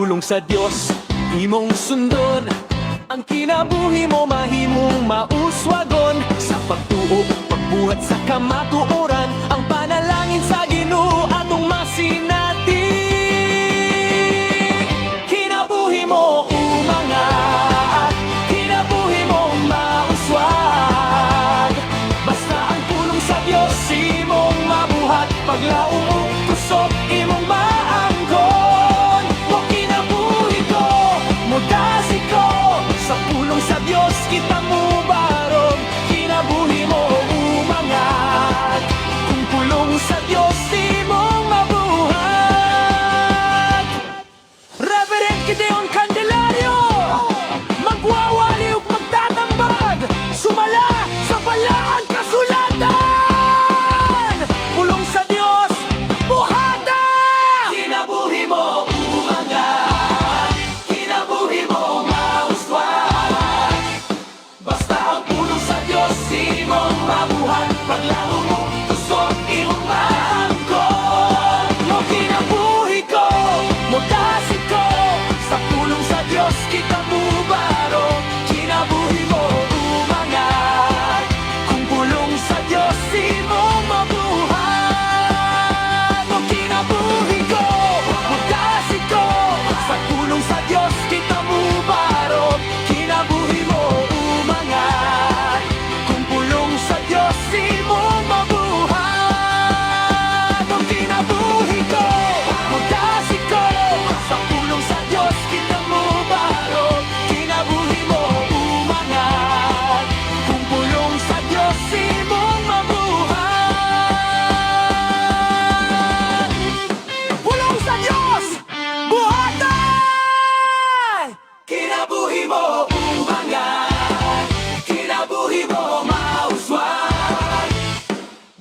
pulong sa Dios imong sundon. Ang kinabuhi mo mahimong mauswagon. Sa pagtuo, pagbuhat sa kamatuoran, ang panalangin sa Ginoo atong masinati. Kinabuhi mo umangat, kinabuhi mo mauswag. Basta ang pulong sa Dios imong mabuhat, paglaong mo kusog imong maangkon. Mo kinabuhi ko, mo dasi ko, sa pulong sa Dios kita mo barog. Kinabuhi mo umangat, kung pulong sa Dios imong mabuhat. Reverend Gideon Candelario, magwawali ug magtatambag, sumala sa balaan kasulatan. Pulong sa Dios, buhata! Kinabuhi mo umangat, kinabuhi mo mauswag. Basta ang pulong sa Dios imong mabuhat, paglaho mo kusog imong maangkon. Mo kinabuhi ko, mo dasi ko, sa pulong sa Dios kita mubaro. Kinabuhi mo umangat, kung pulong sa Dios imong mabuhat. Mo kinabuhi ko, mo dasi ko, sa pulong sa Dios kita mubaro. Kinabuhi mo umangat, kung pulong sa Dios imong mabuhat. Mo kinabuhi ko, mo dasi ko, sa pulong sa Dios kita mubaro. Kinabuhi mo umangat, kung pulong sa Dios imong mabuhat. Pulong sa Diyos, buhatan! Kinabuhi mo umangat, kinabuhi mo mauswag.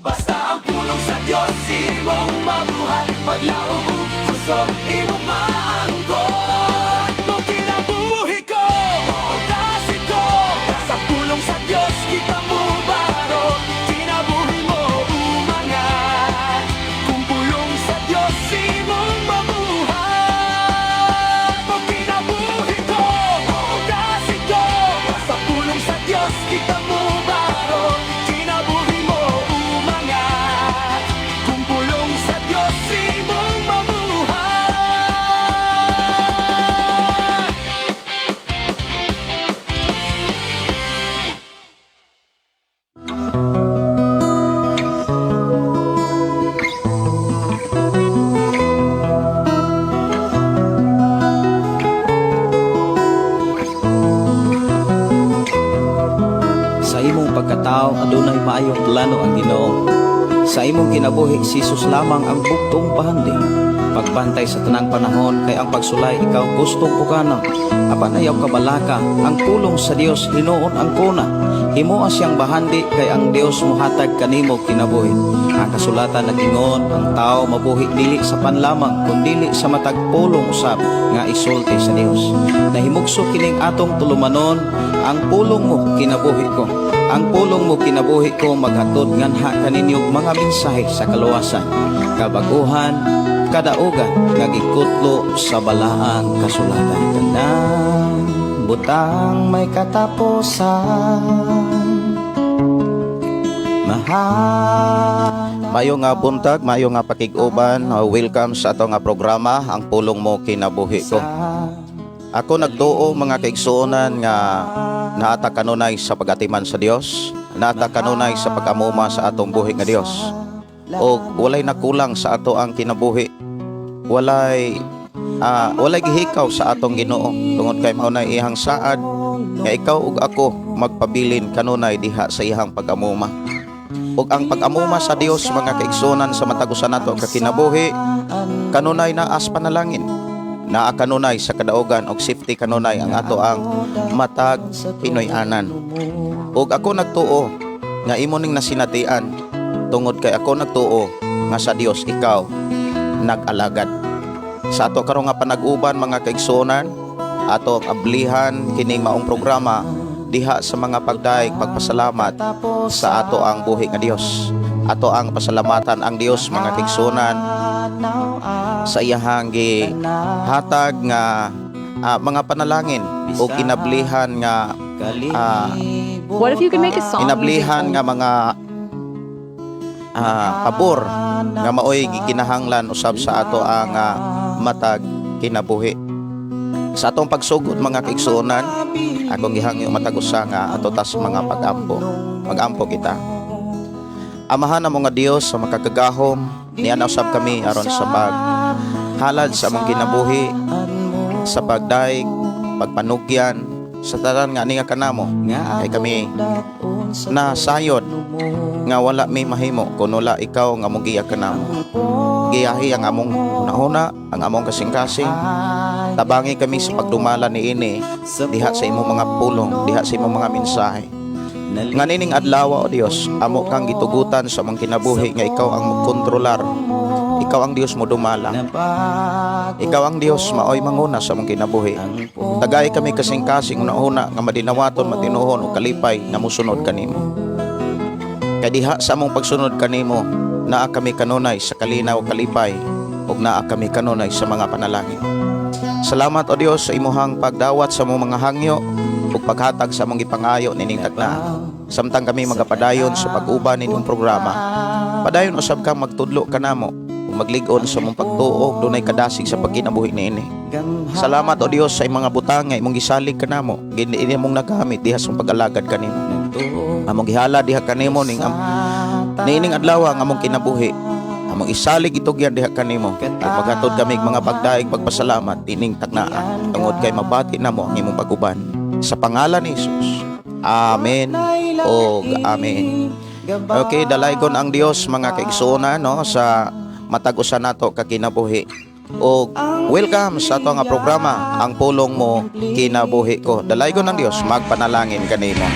Basta ang pulong sa Diyos imong mabuhat, paglaong mo kusog imong maangkon. Mo kinabuhi ko, dasi ko, sa pulong sa Diyos kita mubaro. Kinabuhi mo umangat, kung pulong sa Diyos imong mabuhat. Mo kinabuhi ko, dasi ko, sa pulong sa Diyos kita mubaro. Kinabuhi mo umangat, kung pulong sa Diyos imong mabuhat. Sa imong pagkatao adunay maayong plano ang Ginoo. Sa imong kinabuhi si Jesus lamang ang bugtong pahandi. Pagbantay sa tanang panahon kay ang pagsulay ikaw gustong pukana. Apan ayaw kabalaka, ang pulong sa Dios hinuon ang kuna. Himuha siyang bahandi kay ang Dios muhatag kanimo kinabuhi. Ang kasulatan nagingon, ang tao mabuhi dili sa panlamang kundi sa matag pulong usab nga isulti sa Dios. Nahimugso kining atong tulumanon, ang pulong mo kinabuhi ko. Ang pulong mo kinabuhi ko maghatod nganha kaninyong mga mensahe sa kaluwasan, kabaguhan, kadaugan nga gikutlo sa balaang kasulatan. Tanang butang may katapusan, mahal. Mayo nga buntag, mayo nga pakig-uban. Welcome sa ato nga programa, ang pulong mo kinabuhi ko. Ako nagtuo mga kaigsuonan nga naata kanunay sa pagatiman sa Dios, naata kanunay sa pag-amuma sa atong buhi nga Dios. O walay nakulang sa ato ang kinabuhi. Walay gihikaw sa atong Ginoo. Tungod kay mao na ihang saad nga ikaw ug ako magpabilin kanunay diha sa ihang pag-amuma. Ug ang pag-amuma sa Dios mga kaigsuonan sa matagusan nato ang kinabuhi kanunay na as panalangin. Naa kanunay sa kadaugan og safety kanunay ang ato ang matag Pinoy-anan. Ug ako nagtuo nga imo ning nasinatian tungod kay ako nagtuo nga sa Dios ikaw nag-alagad. Sa ato karon nga panag-uban mga kaigsuonan, ato ang ablihan kining maong programa diha sa mga pagdaig pagpasalamat sa ato ang buhi nga Dios. Ato ang pasalamatan ang Dios mga kaigsuonan sa iyahang hatag nga mga panalangin o kinablihan nga What if you could make a song? kinablihan nga mga pabor nga maoy gikinahanglan usab sa ato ang matag kinabuhi. Sa atong pagsugod mga kaigsuonan, akong gihangyo matag usa nga ato tas mga pagampo. Magampo kita. Amahan na mga Dios sa makakagahom, niya na usab kami aron sa paghalad sa among kinabuhi, sa pagdaig, pagpanugyan, sa tanan nga ni nga kanamo. Kay kami na sayod nga wala may mahimo kun wala ikaw nga mong giya kanamo. Giyahi ang among hunahuna, ang among kasing-kasing. Tabangi kami sa pagdumala ni ini diha sa imong mga pulong, diha sa imong mga mensahe. Nga nining adlaw o Dios, amo kang gitugutan sa among kinabuhi nga ikaw ang magkontrolar. Ikaw ang Dios mo dumala. Ikaw ang Dios maoy manguna sa among kinabuhi. Tagay kami kasing-kasing una nga madinawaton, matinuhon o kalipay nga musunod kanimo. Kay diha sa among pagsunod kanimo, naa kami kanunay sa kalinaw kalipay ug naa kami kanunay sa mga panalangin. Salamat o Dios sa imuhang pagdawat sa among mga hangyo ug paghatag sa among gipangayo nining tagna. Samtang kami magapadayon sa pag-uban nining programa, padayon usab kang magtudlo kanamo ug maglig-on sa among pagtuo dunay kadasig sa pagkinabuhi niini. Salamat o Dios sa imong mga butang nga imong gisalig kanamo, gini imong nagamit diha sa pag-alagad kanimo. Among gihala diha kanimo nining adlaw ang among kinabuhi. Among isalig itugyan diha kanimo. Ug maghatod kami mga pagdaig pagpasalamat ining tagnaan tungod kay mabati namo ang imong pag-uban. Sa pangalan ni Jesus. Amen. O amen. Okay, dalaygon ang Dios mga kaigsuonan no sa matag usa nato ka kinabuhi. O welcome sa ato nga programa ang pulong mo kinabuhi ko. Dalaygon ang Dios magpanalangin kanimo.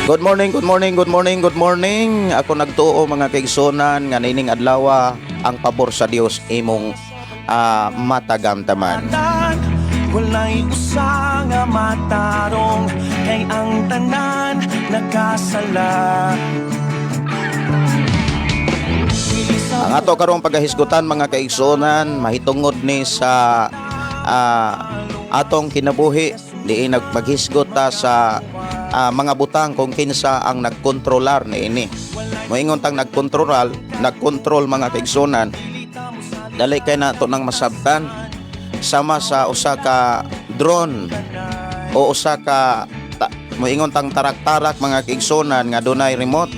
Good morning, good morning, good morning, good morning. Ako nagtuo mga kaigsuonan nga nining adlaw ang pabor sa Dios imong matagamtaman. Walay usa nga matarong kay ang tanan nakasala. Ang ato karong pagahisgutan mga kaigsuonan mahitungod ni sa atong kinabuhi diin nagpaghisgot ta sa mga butang kung kinsa ang nagkontrolar niini. Moingon tang nagkontrol mga kaigsuonan. Dali kay nato nang masabtan sama sa usa ka drone o usa ka moingon tang tarak-tarak mga kaigsuonan nga dunay remote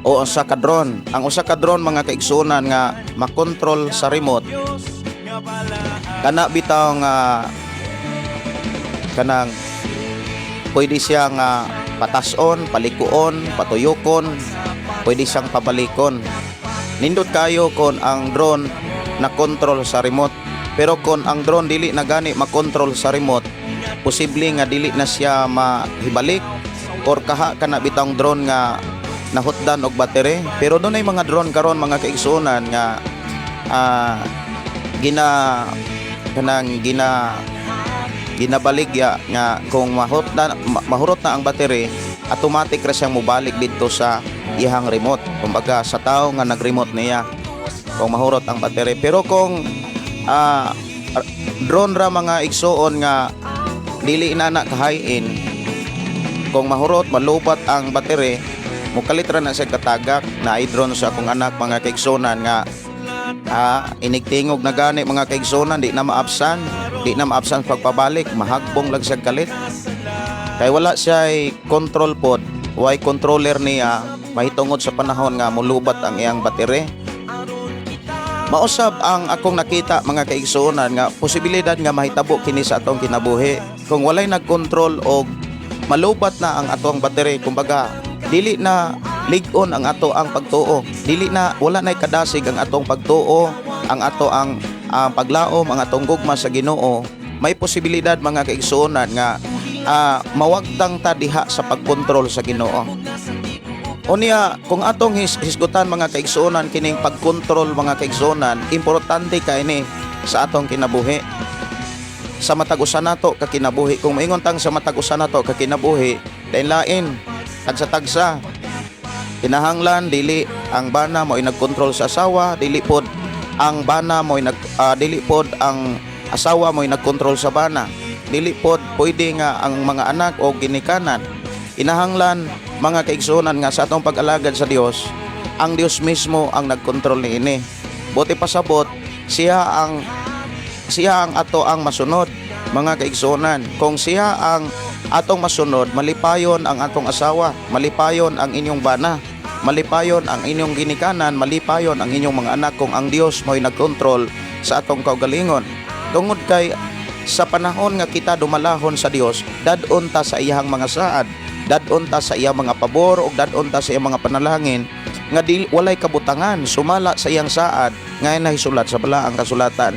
o usa ka drone. Ang usa ka drone mga kaigsuonan nga makontrol sa remote kana bitaw nga kanang pwede siyang patason, palikuon, patuyokon, pwede siyang pabalikon. Nindot kayo kon ang drone na control sa remote. Pero kon ang drone dili na gani makontrol sa remote, posible nga dili na siya mahibalik or kaha ka na bitang drone nga nahutdan og battery. Pero dunay mga drone karon mga kaigsuonan nga ginabaligya nga kung mahurot na ang battery, automatic ra siyang mobalik dito sa ihang remote. Kumbaga sa tao nga nag-remote niya kung mahurot ang battery. Pero kung drone ra mga igsuon nga dili na kahain, kung mahurot malubat ang battery, mukalit ra na sa katagak na i-drone sa akong anak mga kaigsuonan nga inigtingog na gani mga kaigsuonan, di na maabsan pagpabalik, mahagbong lang siya kalit kay wala siya control pod, why controller niya mahitungod sa panahon nga mulubat ang iyang battery. Mausab ang akong nakita mga kaigsuonan nga posibilidad nga mahitabo kini sa atong kinabuhi kung walay nagkontrol og malubat na ang atong battery. Kumbaga dili na lig-on ang ato ang pagtuo, dili na wala nay kadasig ang atong pagtuo, ang ato ang paglaom, ang atong gugma sa Ginoo. May posibilidad mga kaigsuonan nga mawagtang ta diha sa pagkontrol sa Ginoo. Unya kung atong hisgutan mga kaigsuonan kining pagkontrol mga kaigsuonan, importante kay ni sa atong kinabuhi. sa matag usa nato ka kinabuhi. Kung maingon tang sa matag usa nato ka kinabuhi, lain-lain tagsa-tagsa. Kinahanglan dili ang bana mo nagkontrol sa asawa, dili pod ang bana mo dili pod ang asawa mo nagkontrol sa bana. Dili pod pwede nga ang mga anak o ginikanan. Kinahanglan mga kaigsunan nga sa atong pag-alagad sa Dios, ang Dios mismo ang nagkontrol niini. Buti pasabot siya ang ato ang masunod, mga kaigsunan. Kung siya ang atong masunod, malipayon ang atong asawa, malipayon ang inyong bana, malipayon ang inyong ginikanan, malipayon ang inyong mga anak kung ang Dios mo'y nagkontrol sa atong kaugalingon. Tungod kay sa panahon nga kita dumalahon sa Dios, dadon ta sa iyang mga saad, dadon ta sa iyang mga pabor, o dadon ta sa iyang mga panalangin nga walay kabutangan, sumala sa iyang saad nga nahisulat sa balaang kasulatan.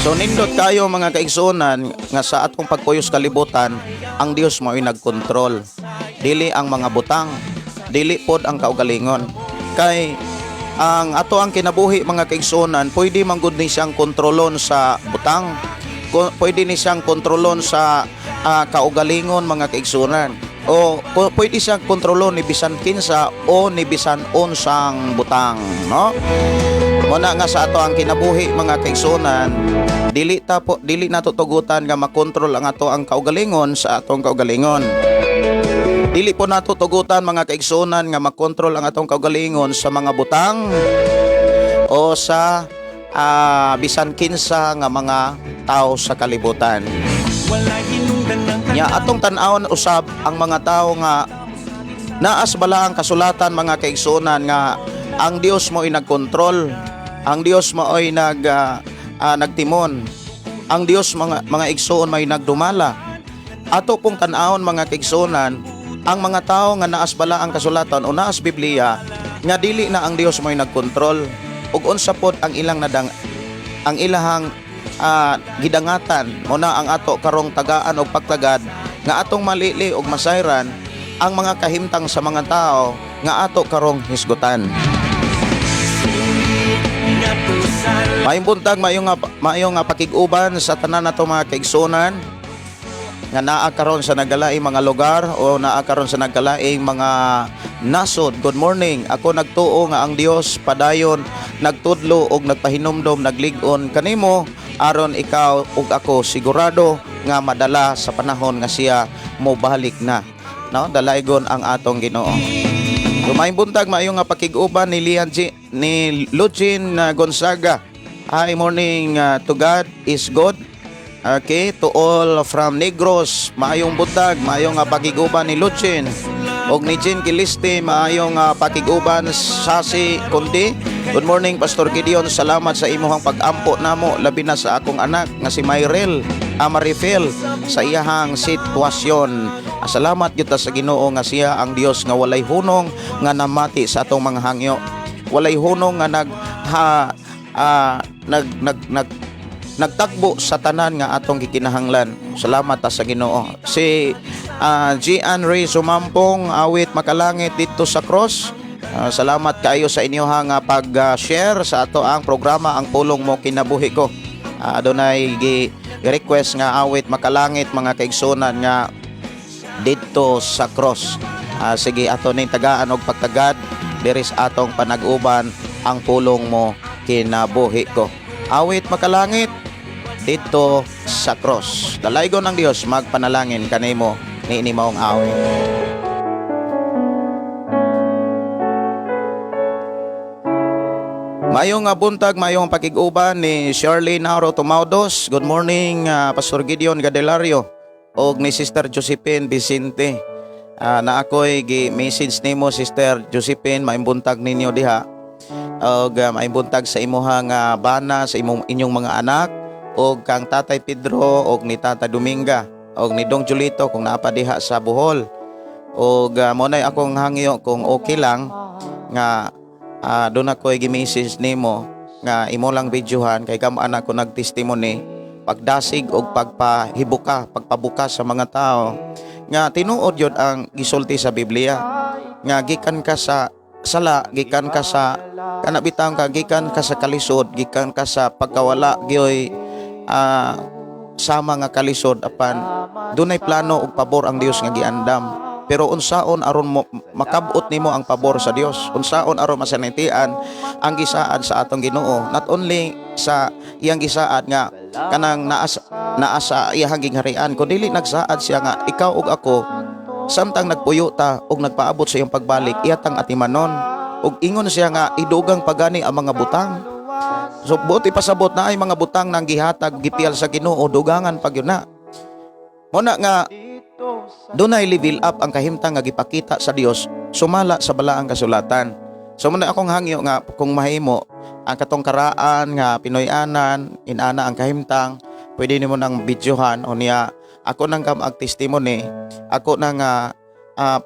So nindot kayo mga kaigsunan nga sa atong pagpuyos kalibutan, ang Dios mo'y nagkontrol. Dili ang mga butang, dili pod ang kaugalingon. Kay ang ato ang kinabuhi mga kaigsunan, pwede man gud ni siyang kontrolon sa butang, pwede ni siyang kontrolon sa kaugalingon mga kaigsunan, o pwede siyang kontrolon ni bisan kinsa o ni bisan unsang butang, no? Muna nga sa ato ang kinabuhi mga kaigsunan, dili nato tugutan nga makontrol ang ato ang kaugalingon sa atong kaugalingon. Dili po nato tugutan mga kaigsunan nga makontrol ang atong kaugalingon sa mga butang o sa bisan kinsa nga mga tao sa kalibutan. Nya atong tan-awon usab ang mga tao nga naas bala ang kasulatan mga kaigsunan nga ang Dios mo'y nagkontrol, ang Dios mo'y nagtimon, ang Dios mga igsoon may nagdumala. Ato pong tan-awon mga kaigsunan ang mga tao nga naas bala ang kasulatan o naas Biblia nga dili na ang Dios mo'y nagkontrol, ug unsa pod ang ilang ang ilahang gidangatan mo na ang ato karong tagaan og pagtagad nga atong malili og masayran ang mga kahimtang sa mga tao nga ato karong hisgutan. Mayong buntag, mayong pakig-uban sa tanan nato mga kaigsunan nga naa karon sa nagalaing mga lugar o naa karon sa nagalaing mga nasod. Good morning. Ako nagtuo nga ang Dios padayon nagtudlo og nagpahinumdom naglig-on kanimo aron ikaw ug ako sigurado nga madala sa panahon nga siya mobalik na, no? Dalaygon ang atong Ginoo. Mayong buntag, mayong pakig-uban ni Lucin Gonzaga. Hi, morning to God is good. Okay, to all from Negros, maayong buntag, maayong pakig-uban ni Lucin. Og ni Jean Kiliste, maayong pakig-uban Sasi Kundi. Good morning, Pastor Gideon. Salamat sa imuhang pag-ampo namo, labi na sa akong anak nga si Marifel sa iyahang sitwasyon. Salamat gyud ta sa Ginoo nga siya ang Dios nga walay hunong nga namati sa atong mga hangyo. Walay hunong nga nagtakbo sa tanan nga atong gikinahanglan. Salamat ta sa Ginoo. Si Gian Ray Sumampong, awit makalangit dito sa cross. Salamat kayo sa inyohang pag-share sa ato ang programa Ang Pulong Mo Kinabuhi Ko. Adunay request nga awit makalangit mga kaigsunan nga dito sa cross. Sige, ato ning tagaan og pagtagad diri sa atong panag-uban Ang Pulong Mo Kinabuhi Ko. Awit makalangit dito sa cross. Dalaygon ng Dios magpanalangin kanimo niini maong awit. Mayong buntag, mayong pakig-uban ni Shirley Nauro Tumaudos. Good morning, Pastor Gideon Gadelario og ni Sister Josephine Vicente. Na ako'y gi-message nimo Sister Josephine, mayong buntag ninyo diha. Og mayong buntag sa imuhang bana, sa inyong mga anak, og kang Tatay Pedro og ni Tata Dominga og ni Dong Julito kung naapa diha sa Bohol. Og mo nay akong hangyo kung okay lang nga doon ako i-message nimo nga imo lang videohan kay kamo anak ko nagtestimony pagdasig og pagpabuka sa mga tao nga tinuod yun ang gisulti sa Biblia nga gikan ka sa sala, gikan ka sa kanabitang ka, gikan ka sa kalisod, gikan ka sa pagkawala gyoy sama nga kalisod apan dunay plano ug pabor ang Dios nga giandam. Pero unsaon aron mo makabot nimo ang pabor sa Dios? Unsaon aron masanitian ang gisaad sa atong Ginoo? Not only sa iyang gisaad nga kanang naa sa iyang gingharian, kundi dili nagsaad siya nga ikaw ug ako samtang nagpuyo ta ug nagpaabot sa iyong pagbalik, iyatang atimanon. Ug ingon siya nga idugang pagani ang mga butang. So buti pasabot na ay mga butang nang gihatag gipial sa Ginoo, dugangan pag yun na. Muna nga dunay level up ang kahimtang nga gipakita sa Dios sumala sa balaang kasulatan. So muna akong hangyo nga kung mahimo ang katong karaan nga Pinoyanan inana ang kahimtang, pwede nimo nang videohan o niya ako nang kam ag testimony, ako nang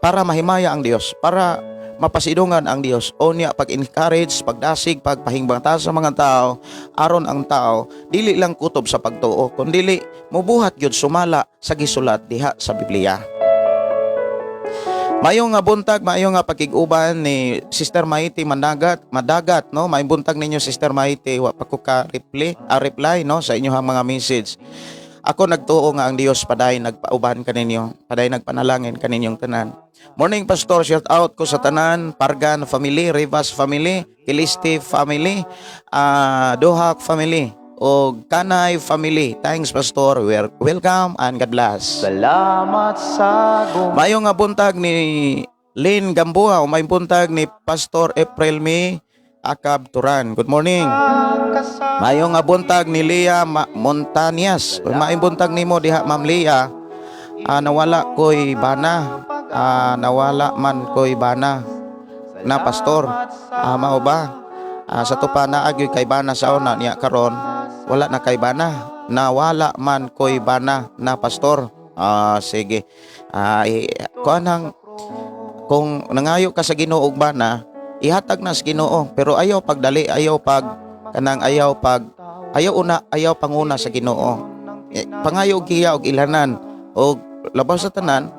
para mahimaya ang Dios, para mapasidungan ang Dios o niya pag-encourage, pagdasig, pagpahingbanta sa mga tao aron ang tao dili lang kutob sa pagtuo kundi mubuhat gyud sumala sa gisulat diha sa Biblia. Mayong nga buntag, mayong nga pakig-uban ni Sister Maite Madagat, no? May buntag ninyo Sister Maite, wa pa ko ka reply no sa inyong mga message. Ako nagtuo nga ang Dios paday nagpauban kaninyo, paday nagpanalangin kaninyong tanan. Morning Pastor, shout out ko sa tanan, Pargan family, Rivas family, Kiliste family, Dohak family, o Kanay family. Thanks Pastor, welcome and God bless. Salamat sa Mayong nga buntag ni Lynn Gamboa, o may buntag ni Pastor April May Akab Turan. Good morning. Mayong nga buntag ni Leah Montanias. May buntag nimo diha Ma'am Leah. Nawala ko'y bana. Nawala man ko'y bana na pastor. Mao ba? Sa tupa na agyoy kay bana sa una niya karon wala na kay bana. Nawala man ko'y bana na pastor. Sige. Kuanang kung nangayo ka sa Ginoo og bana, ihatag na sa Ginoo, pero ayaw pagdali, ayaw panguna sa Ginoo. Pangayo og giya og ilanan og labaw sa tanan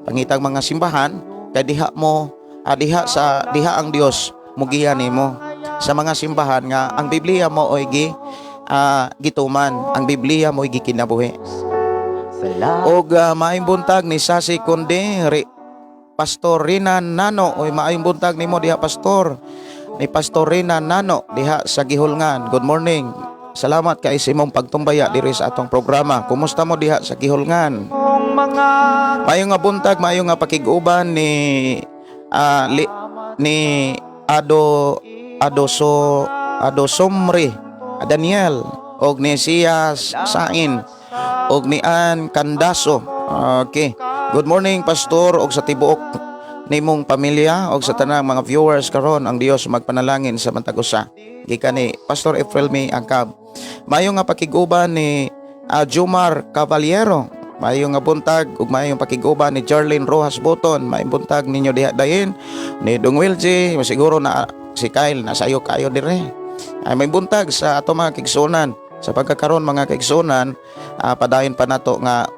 pangitang mga simbahan kay diha ang Dios mugiya nimo sa mga simbahan nga ang Biblia mo oy gituman, ang Biblia mo oy gikinabuhi. Og maayong buntag ni Sasi Conde Pastor Rina Nano, oy maayong buntag nimo diha pastor ni Pastor Rina Nano diha sa Gihulngan. Good morning. Salamat kay imong pagtumbaya diri sa atong programa. Kumusta mo diha sa Gihulngan? Maayong nga buntag, maayong nga pakig-uban ni Somri Daniel og ni Siyas Sain og ni Ann Candaso. Okay. Good morning Pastor og sa tibuok nimong pamilya og sa tanang mga viewers karon, ang Dios magpanalangin sa matagusa. Gikan ni Pastor April May Akab. Maayong nga pakig-uban ni Jumar Caballero. Maayong nga buntag ug maayong pakig-uban ni Jarlene Rojas Boton. Maayong buntag ninyo diha dayon ni Dongwil J. Siguro na si Kyle nasayo kayo dire. Ay may buntag sa ato mga kigsunan. Sa pagkakaroon mga kigsunan, padayon pa nato nga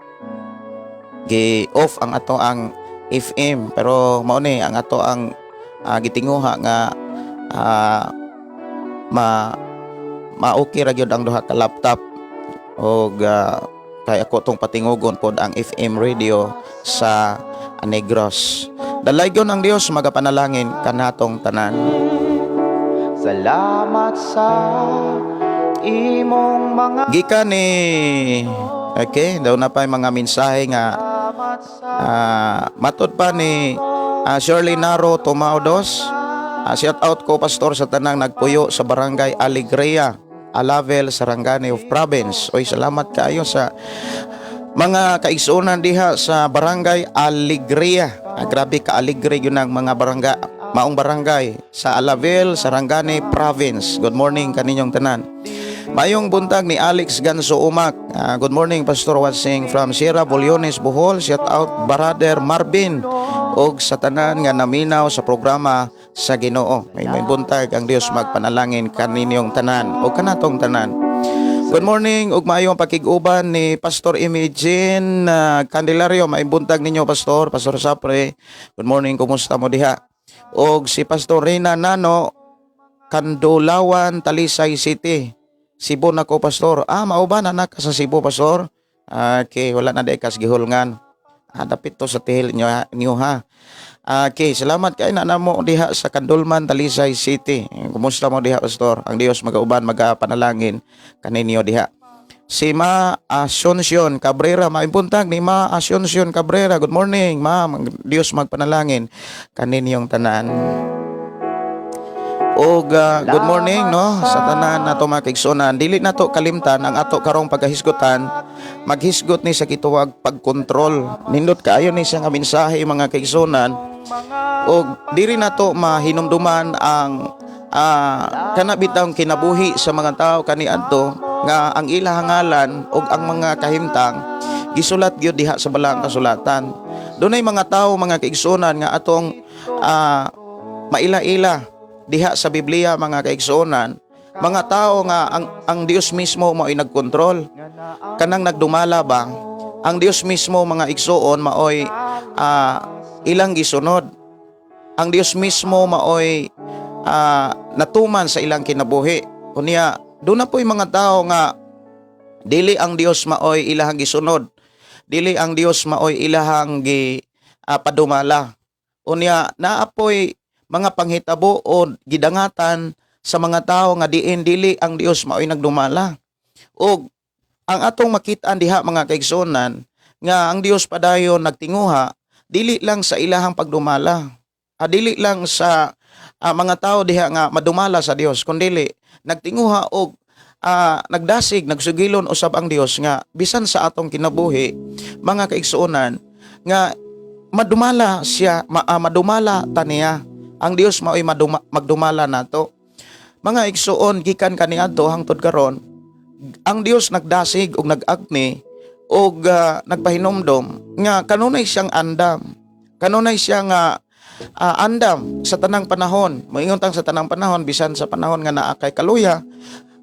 gi-off ang ato ang FM, pero mao ni ang ato ang gitinguha nga ma-okay ra gyud ang duha ka laptop og kay ako tong patingugon pod ang FM radio sa Negros. Dalaygon ang Dios magapanalangin kanatong tanan. Salamat sa imong mga Gikan ni okay, daw na pa yung mga mensahe nga matod pa ni Shirley Naro Tomaudos. Shout out ko pastor sa tanang nagpuyo sa barangay Alegria, Alavel, Sarangani of Province. Oy, salamat kayo sa mga kaigsunan diha sa barangay Alegria. Grabe ka alegre yun ang mga barangay, maong barangay sa Alavel, Sarangani Province. Good morning kaninyong tanan. Mayong buntag ni Alex Ganso Umak. Good morning Pastor, watching from Sierra Boliones, Bohol. Shout out Brother Marvin og sa tanan nga naminaw sa programa sa Ginoo. May buntag ang Dios magpanalangin kaninyong tanan o kanatong tanan. Good morning ug maayong pakig-uban ni Pastor Imagine Candelario. May buntag ninyo Pastor Sapre. Good morning, kumusta mo diha? og si Pastor Rina Nano Kandulawan, Talisay City. Cebu na ko, Pastor. Mao ba na ka sa Cebu, Pastor? Okay, wala na day kas gihulngan. Dapit to sa tihil niyo ha. Okay, salamat kay na mo diha sa Kandulman, Talisay City. Kumusta mo diha, Pastor? Ang Dios magauban, magapanalangin kaninyo diha. Si Ma Asuncion Cabrera, maimpuntag ni Ma Asuncion Cabrera. Good morning, ma'am. Ang Dios magpanalangin kaninyong tanan. Og good morning no sa tanan nato mga kaigsunan. Dili nato kalimtan ang ato karong pagkahisgutan. Maghisgot ni sa kituwag pagkontrol. Nindot kaayo ni sa nga mensahe mga kaigsunan. Og diri nato mahinumduman ang kana bitang kinabuhi sa mga tao kaniadto nga ang ilang ngalan ug ang mga kahimtang gisulat gyud diha sa balang kasulatan. Dunay mga tao mga kaigsunan nga atong maila-ila diha sa Biblia mga kaigsuonan, mga tao nga ang Dios mismo mao'y nagkontrol. Kanang nagdumala ba? Ang Dios mismo mga igsuon mao'y ilang gisunod. Ang Dios mismo mao'y natuman sa ilang kinabuhi. Kunya, doon na po'y mga tao nga dili ang Dios mao'y ilahang gisunod. Dili ang Dios mao'y ilahang padumala. Unya, naapoy mga panghitabo o gidangatan sa mga tao nga diin dili ang Dios mao'y nagdumala. O ang atong makitaan diha mga kaigsunan nga ang Dios padayon nagtinguha dili lang sa ilahang pagdumala. Dili lang sa mga tao diha nga madumala sa Dios, kundi nagtinguha og nagdasig, nagsugilon usab ang Dios nga bisan sa atong kinabuhi mga kaigsuonan nga madumala siya, madumala taniya. Ang Dios mao'y magdumala nato. Mga igsuon gikan kaniadto hangtod karon, ang Dios nagdasig ug nag-agni ug nagpahinomdom nga kanunay siyang andam. Kanunay siya nga andam sa tanang panahon. Moingon tang sa tanang panahon bisan sa panahon nga naa kay kaluya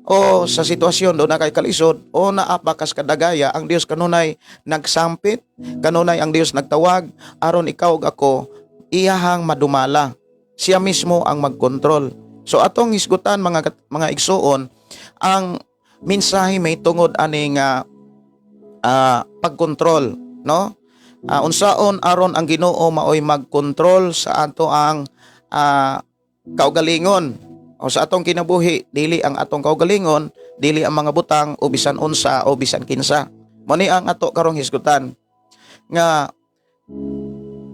o sa sitwasyon do na kay kalisod o naa pa kas kadagaya, ang Dios kanunay nagsampit, kanunay ang Dios nagtawag aron ikaw ug ako iyahang madumala. Siya mismo ang magkontrol. So atong hisgutan mga igsuon, ang mensahe may tungod aning pagkontrol, no? Unsaon aron ang Ginoo maoy magkontrol sa ato ang kaugalingon o sa atong kinabuhi, dili ang atong kaugalingon, dili ang mga butang o bisan unsa o bisan kinsa. Mo ni ang ato karong hisgutan nga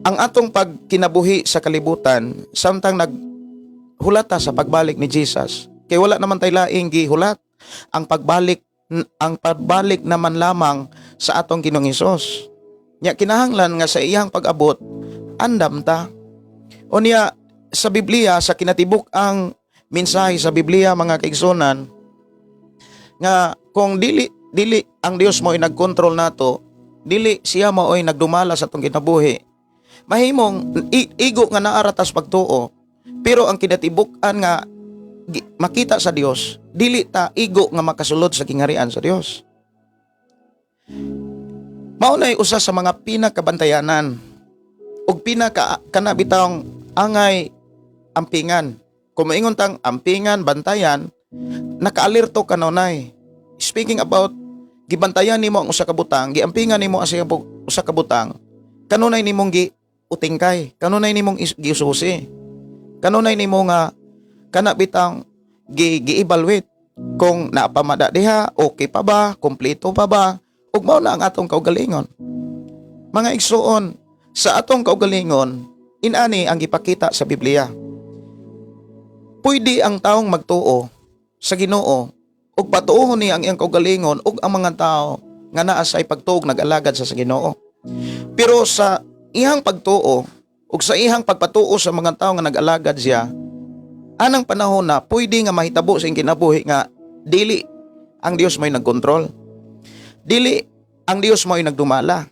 ang atong pagkinabuhi sa kalibutan samtang naghulata sa pagbalik ni Jesus. Kay wala naman tay laing gihulat ang pagbalik naman lamang sa atong Ginoong Hesus. Nya kinahanglan nga sa iyang pag-abot andam ta. O niya sa Biblia sa kinatibuk ang mensahe sa Biblia mga kaigsunan nga kung dili ang Dios mo'y nagkontrol nato, dili siya mo'y nagdumala sa atong kinabuhi, mahimong igo nga naaratas pagtuo, pero ang kinatibukan nga makita sa Dios, dili ta igo nga makasulod sa kingharian sa Dios. Maunay usa sa mga pinakabantayanan ug kanabitang angay ampingan. Kung maingon tang ampingan, bantayan, nakaalerto kanunay. Speaking about gibantayan nimo ang usa ka butang, giampingan nimo ang usa ka butang, kanunay nimong utingkay, kanunay nimong giususi, kanunay nimo nga kana bitang gi-evaluate kung naapamada diha, okay pa ba, kompleto pa ba, ug mao na ang atong kaugalingon. Mga igsuon, sa atong kaugalingon, inani ang gipakita sa Biblia. Pwede ang taong magtuo sa Ginoo ug patuohon niya ang iyang kaugalingon ug ang mga tao nga naa sa pagtuog nag-alagad sa Ginoo. Pero sa ihang pagtuo ug sa ihang pagpatuo sa mga tao nga nag-alagad siya, anang panahon na pwede nga mahitabo sa iyang kinabuhi nga dili ang Dios may nagkontrol. Dili ang Dios mo'y nagdumala,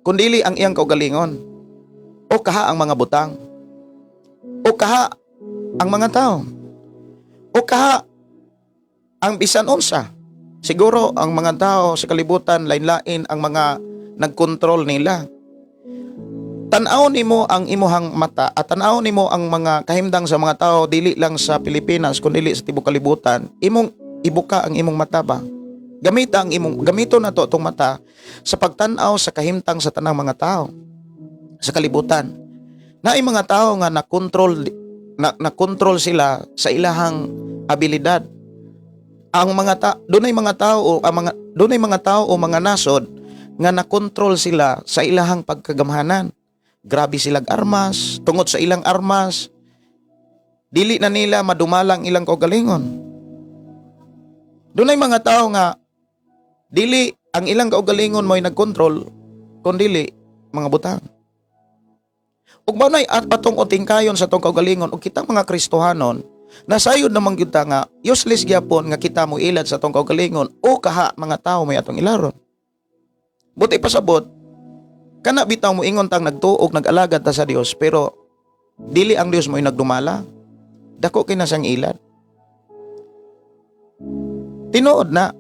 kundili ang iyang kaugalingon o kaha ang mga butang o kaha ang mga tao o kaha ang bisan unsa. Siguro ang mga tao sa kalibutan lain-lain ang mga nagkontrol nila. tan-aw nimo ang imuhang mata at tan-aw nimo ang mga kahimtang sa mga tao dili lang sa Pilipinas kundi dili sa tibuok kalibutan. Imong ibuka ang imong mata ba? Gamito na to tong mata sa pagtan-aw sa kahimtang sa tanang mga tao sa kalibutan. Naay mga tao nga na-control sila sa ilahang abilidad. Ang mga dunay mga tao o mga nasod nga na-control sila sa ilahang pagkagamhanan. Grabe silang armas, tungod sa ilang armas, dili na nila madumalang ilang kaugalingon. Dunay mga tao nga dili ang ilang kaugalingon mo'y nagkontrol kundi mga butang. Ug maunay at patong utingkayon sa tong kaugalingon ug kitang mga Kristohanon nasayod namang gyud ta nga useless gyapon nga kita mo ilad sa tong kaugalingon o kaha mga tao may atong ilaron. Buti pasabot kana bitaw mo ingon tang nagtuog nag-alagad ta sa Dios pero dili ang Dios mo'y nagdumala. Dako kay na siyang ilad. Tinuod na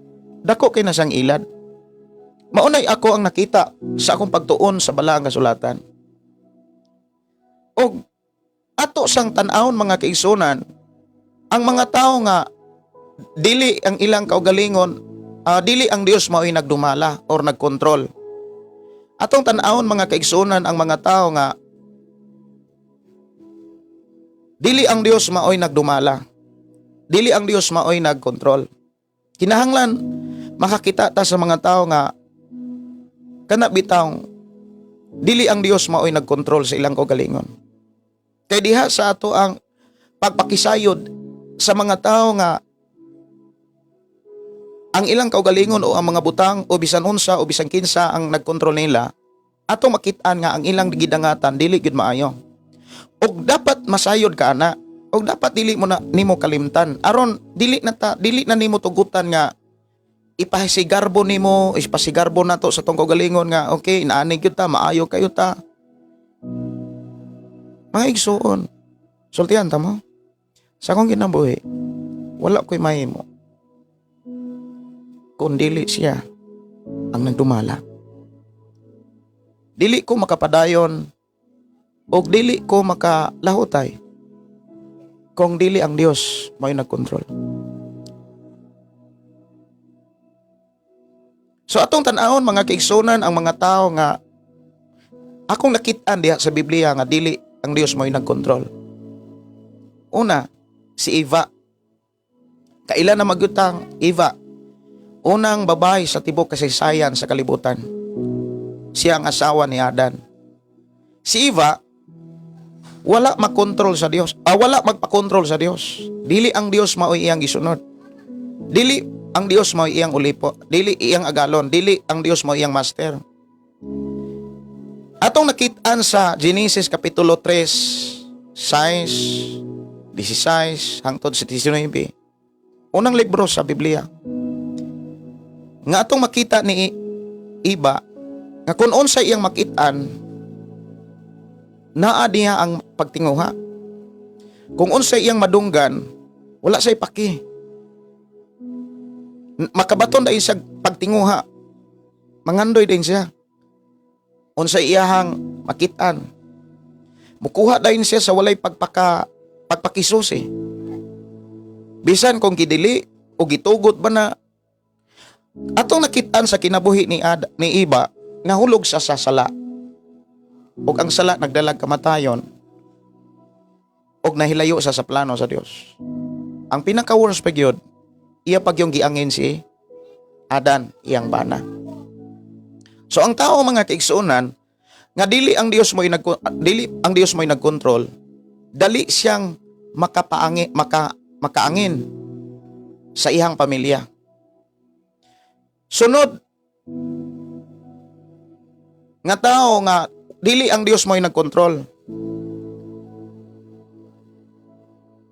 dako kay na siyang ilad. Maunay ako ang nakita sa akong pagtuon sa balaang kasulatan. Og ato sang tan-awon mga kaigsunan, ang mga tao nga dili ang ilang kaugalingon, dili ang Dios mao'y nagdumala or nagkontrol. Atong tan-awon mga kaigsunan ang mga tao nga dili ang Dios mao'y nagdumala. Dili ang Dios mao'y nagkontrol. Kinahanglan makakita ta sa mga tao nga kana bitaw dili ang Dios mao'y nagkontrol sa ilang kaugalingon. Kay diha sa ato ang pagpakisayod sa mga tao nga ang ilang kaugalingon o ang mga butang o bisan unsa o bisan kinsa ang nagkontrol nila, ato makit-an nga ang ilang gidangatan dili gid maayo. Og dapat masayod ka ana. Og dapat dili mo na nimo kalimtan. Aron dili na nimo tugutan nga ipasigarbo nato sa tong kaugalingon nga okay, inaani gyud ta, maayo kayo ta. Mga igsuon, sultihan ta mo. Sa akong kinabuhi, wala ko'y mahimo. Kung dili siya ang nagdumala. Dili ko makapadayon o dili ko makalahutay kung dili ang Dios may nagkontrol. So atong tan-awon mga kaigsunan ang mga tao nga akong nakit-an diha sa Biblia nga dili ang Dios mo'y nagkontrol. Una, si Eva. Kailan na magyutang Eva? Unang babae sa tibok kasaysayan sa kalibutan. Siya ang asawa ni Adan. Si Eva, wala magkontrol sa Dios. Wala magpakontrol sa Dios. Dili ang Dios mao'y iyang gisunod. Dili ang Dios mao'y iyang ulipo. Dili iyang agalon. Dili ang Dios mao'y iyang master. Atong nakit-an sa Genesis Kapitulo 3, 6, 16, hangtod sa 19. Unang libro sa Biblia. Nga atong makita ni Eva, nga kung unsa iyang makit-an, naa diha ang pagtinguha. Kung unsa iyang madunggan, wala say paki. Makabaton dahil siya pagtinguha. Mangandoy din siya. Unsa iyahang makit-an. Mukuha dayon siya sa walay pagpakisusi. Bisan kung gidili o gitugot ba na atong nakit-an sa kinabuhi ni Eva, nahulog sa sala. Ug ang sala nagdalag kamatayon ug nahilayo sa plano sa Dios. Ang pinaka-worst pa gyud, iya pag yung giangin si Adan, iyang bana. So ang tao mga kaigsuonan nga dili ang Dios mo'y nagkontrol, dali siyang makaangin sa iyang pamilya. Sunod nga tao nga dili ang Dios mo'y nagkontrol,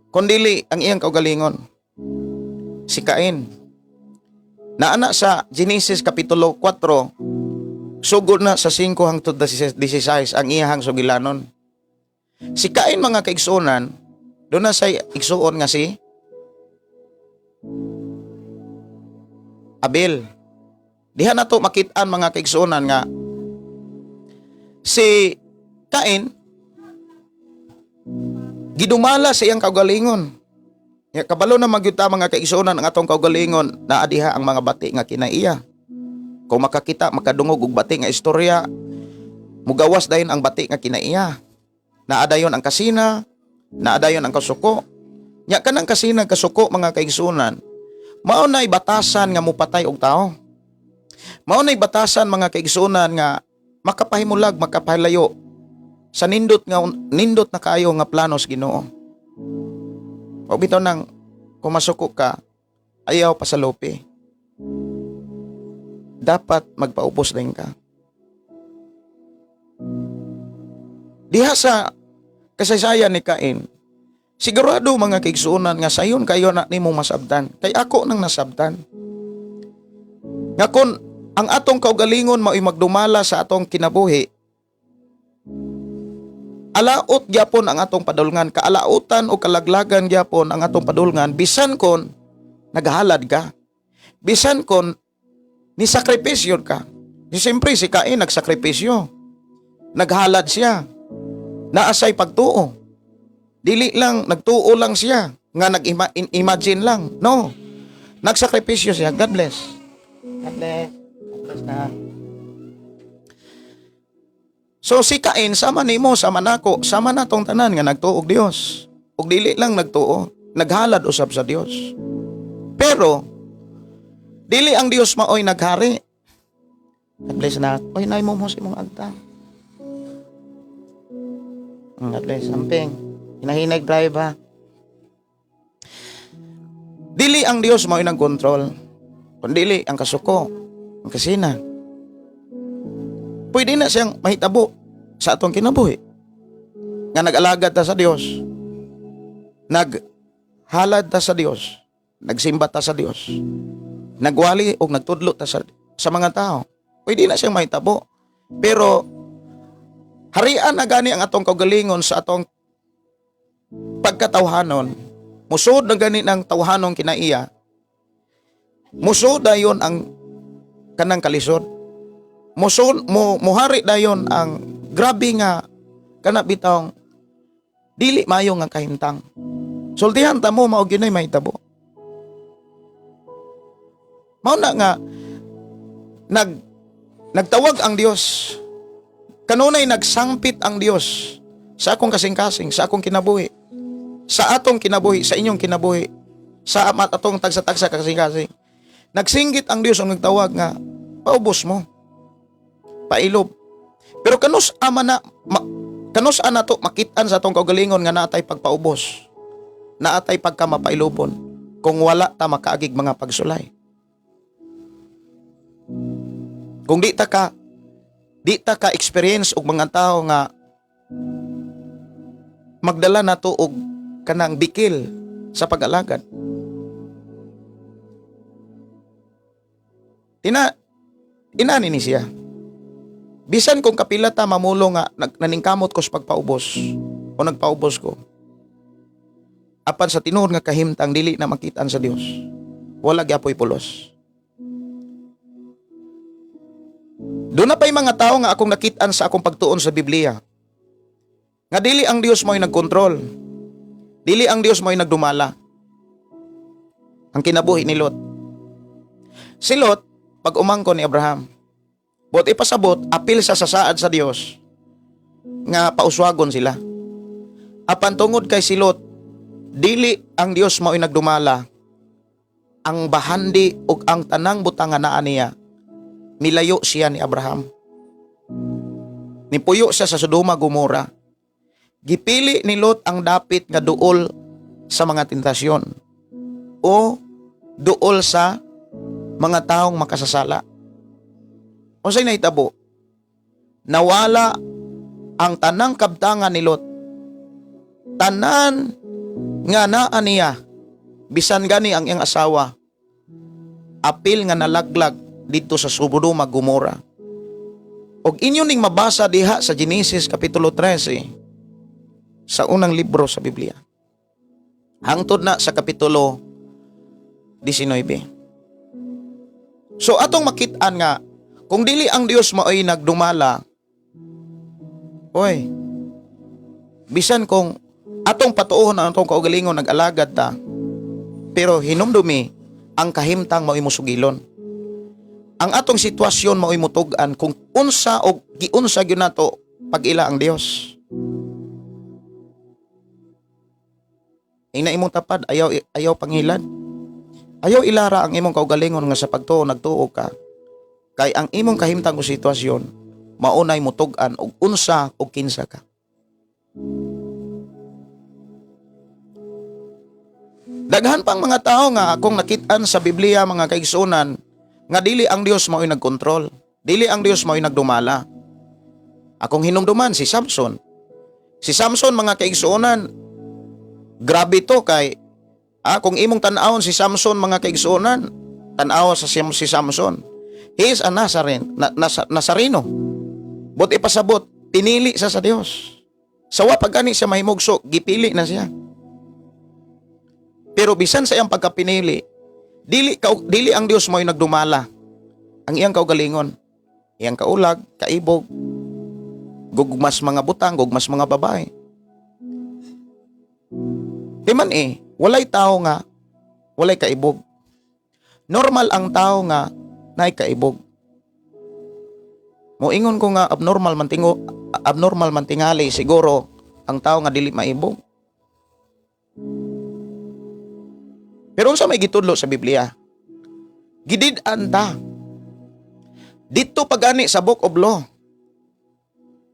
kundili ang iyang kaugalingon. Si Cain. Naana sa Genesis Kapitulo 4, sugod na sa 5 hangtod 16 ang iyahang sugilanon. Si Cain mga kaigsuonan, doon na say igsuon nga si Abel. Diha na to makit-an mga kaigsuonan nga si Kain, gidumala sa iyang kaugalingon. Ya, kabalo na magyuta mga kaigsuonan ang atong kaugalingon na adiha ang mga bati nga kinaiya. Kung makakita, makadungog og bati nga istorya, mugawas dayon ang bati nga kinaiya. Naadayon ang kasina, naadayon ang kasuko. Nya kanang kasina kasuko mga kaigsuonan, mao nay batasan nga mupatay og tao. Mao nay batasan mga kaigsuonan nga makapahimulag, makapahilayo sa nindot na kayo nga planos Ginoo. O bitaw nang kumasuko ka, ayaw pa sa lopi. Dapat magpaubos din ka. Diha sa kasaysayan ni Cain, sigurado mga kaigsuonan nga sayon kayo na nimo masabtan. Kay ako nang nasabtan. Nga kun ang atong kaugalingon mao'y magdumala sa atong kinabuhi, alaot gyapon ang atong padulngan, kaalautan o kalaglagan gyapon ang atong padulngan, bisan kon naghalad ka, bisan kon ni sakripisyo ka. Siyempre si Cain nagsakripisyo, naghalad siya, naasay pagtuo, dili lang nagtuo lang siya nga nag-imagine lang, no, nagsakripisyo siya. God bless. God bless. God bless na. So si Cain, sama nimo, sama nako, sama natong tanan nga nagtuo og Dios. Ug dili lang nagtuo, naghalad usab sa Dios. Pero dili ang Dios maoy naghari. God bless na. Oy, nay mo sa imong agta. God bless, amping. Hinahinag drive ha. Dili ang Dios maoy nagkontrol. Kundi ang kasuko, ang kasina. Pwede na siyang mahitabo sa atong kinabuhi. Nga nag-alagad ta sa Dios, naghalad ta sa Dios, nagsimba ta sa Dios, nagwali o nagtudlo ta sa mga tao. Pwede na siyang mahitabo. Pero harian na gani ang atong kaugalingon sa atong pagkatawhanon. Musod na gani ng tawhanong kinaiya. Musod dayon ang kanang kalisod. Muhari dayon ang grabe nga kana bitong dili mayo nga kahimtang. Sultihan ta mo mao ginay mahitabo. Mao na nga nagtawag ang Dios. Kanunay nagsangpit ang Dios sa akong kasing-kasing, sa akong kinabuhi, sa atong kinabuhi, sa inyong kinabuhi, sa atong tagsa-tagsa kasing-kasing. Nagsinggit ang Dios ang nagtawag nga paubos mo, pailob. Pero kanus ana to makitaan sa atong kaugalingon nga natay pagpaubos, naatay pagkamapailobon kung wala ta makaagig mga pagsulay. Kung di ta ka experience og mga tao nga magdala nato og kanang bikil sa pag-alagad. Inani ni siya. Bisan kung kapila ta mamulo nga naningkamot ko sa pagpaubos o nagpaubos ko. Apan sa tinuod nga kahimtang dili na makitaan sa Dios. Wala gyapoy pulos. Doon na pa'y mga tao nga akong nakitaan sa akong pagtuon sa Biblia. Nga dili ang Dios mo'y nagkontrol. Dili ang Dios mo'y nagdumala. Ang kinabuhi ni Lot. Si Lot, pag umangkon ni Abraham, buot ipasabot, apil sa sasaad sa Dios, nga pauswagon sila. Apan tungod kay si Lot, dili ang Dios mo'y nagdumala. Ang bahandi ug ang tanang butang nga naa niya, milayo siya ni Abraham. Nipuyo siya sa Sodoma Gomora. Gipili ni Lot ang dapit nga duol sa mga tentasyon o duol sa mga taong makasasala. O sa'y nahitabo, nawala ang tanang kabtangan ni Lot. Tanan nga naa niya, bisan gani ang iyang asawa, apil nga nalaglag dito sa Sodoma Gomora. Og inyo ning mabasa diha sa Genesis Kapitulo 13, sa unang libro sa Biblia. Hangtod na sa Kapitulo 19. So atong makitaan nga, kung dili ang Dios maoy nagdumala, oy, bisan kung atong patuohon ang atong kaugalingon nag-alagad ta, pero hinumdumi ang kahimtang mao imo sugilon. Ang atong sitwasyon mao imo tug-an kung unsa o giunsa gyud nato pag-ila ang Dios. Ina imong tapad, ayaw pangilad. Ayaw ilara ang imong kaugalingon nga sa pagtuo nagtuo ka. Kay ang imong kahimtang o sitwasyon maunay mo tug-an og unsa o kinsa ka. Daghan pang mga tao nga akong nakit-an sa Biblia mga kaigsunan nga dili ang Dios mao'y nagkontrol. Dili ang Dios mao'y nagdumala. Akong hinumduman si Samson. Si Samson mga kaigsunan, grabe to kay kung imong tan-awon si Samson mga kaigsunan, tan-aw sa si Samson. He is a Nazareno. But ipasabot, pinili sa Dios. Sawa pagani siya mahimugso, gipili na siya. Pero bisan sa iyang pagkapinili, dili ang Dios mo'y nagdumala. Ang iyang kaugalingon, iyang kaulag, kaibog, gugmas mga butang, gugmas mga babae. Timan walay tao nga, walay kaibog. Normal ang tao nga, naay kaibog. Moingon ko nga abnormal man tingali siguro ang tao nga dili maibog. Pero unsa may gitudlo sa Biblia? Gidid-an ta. Dito pagani sa Book of Law.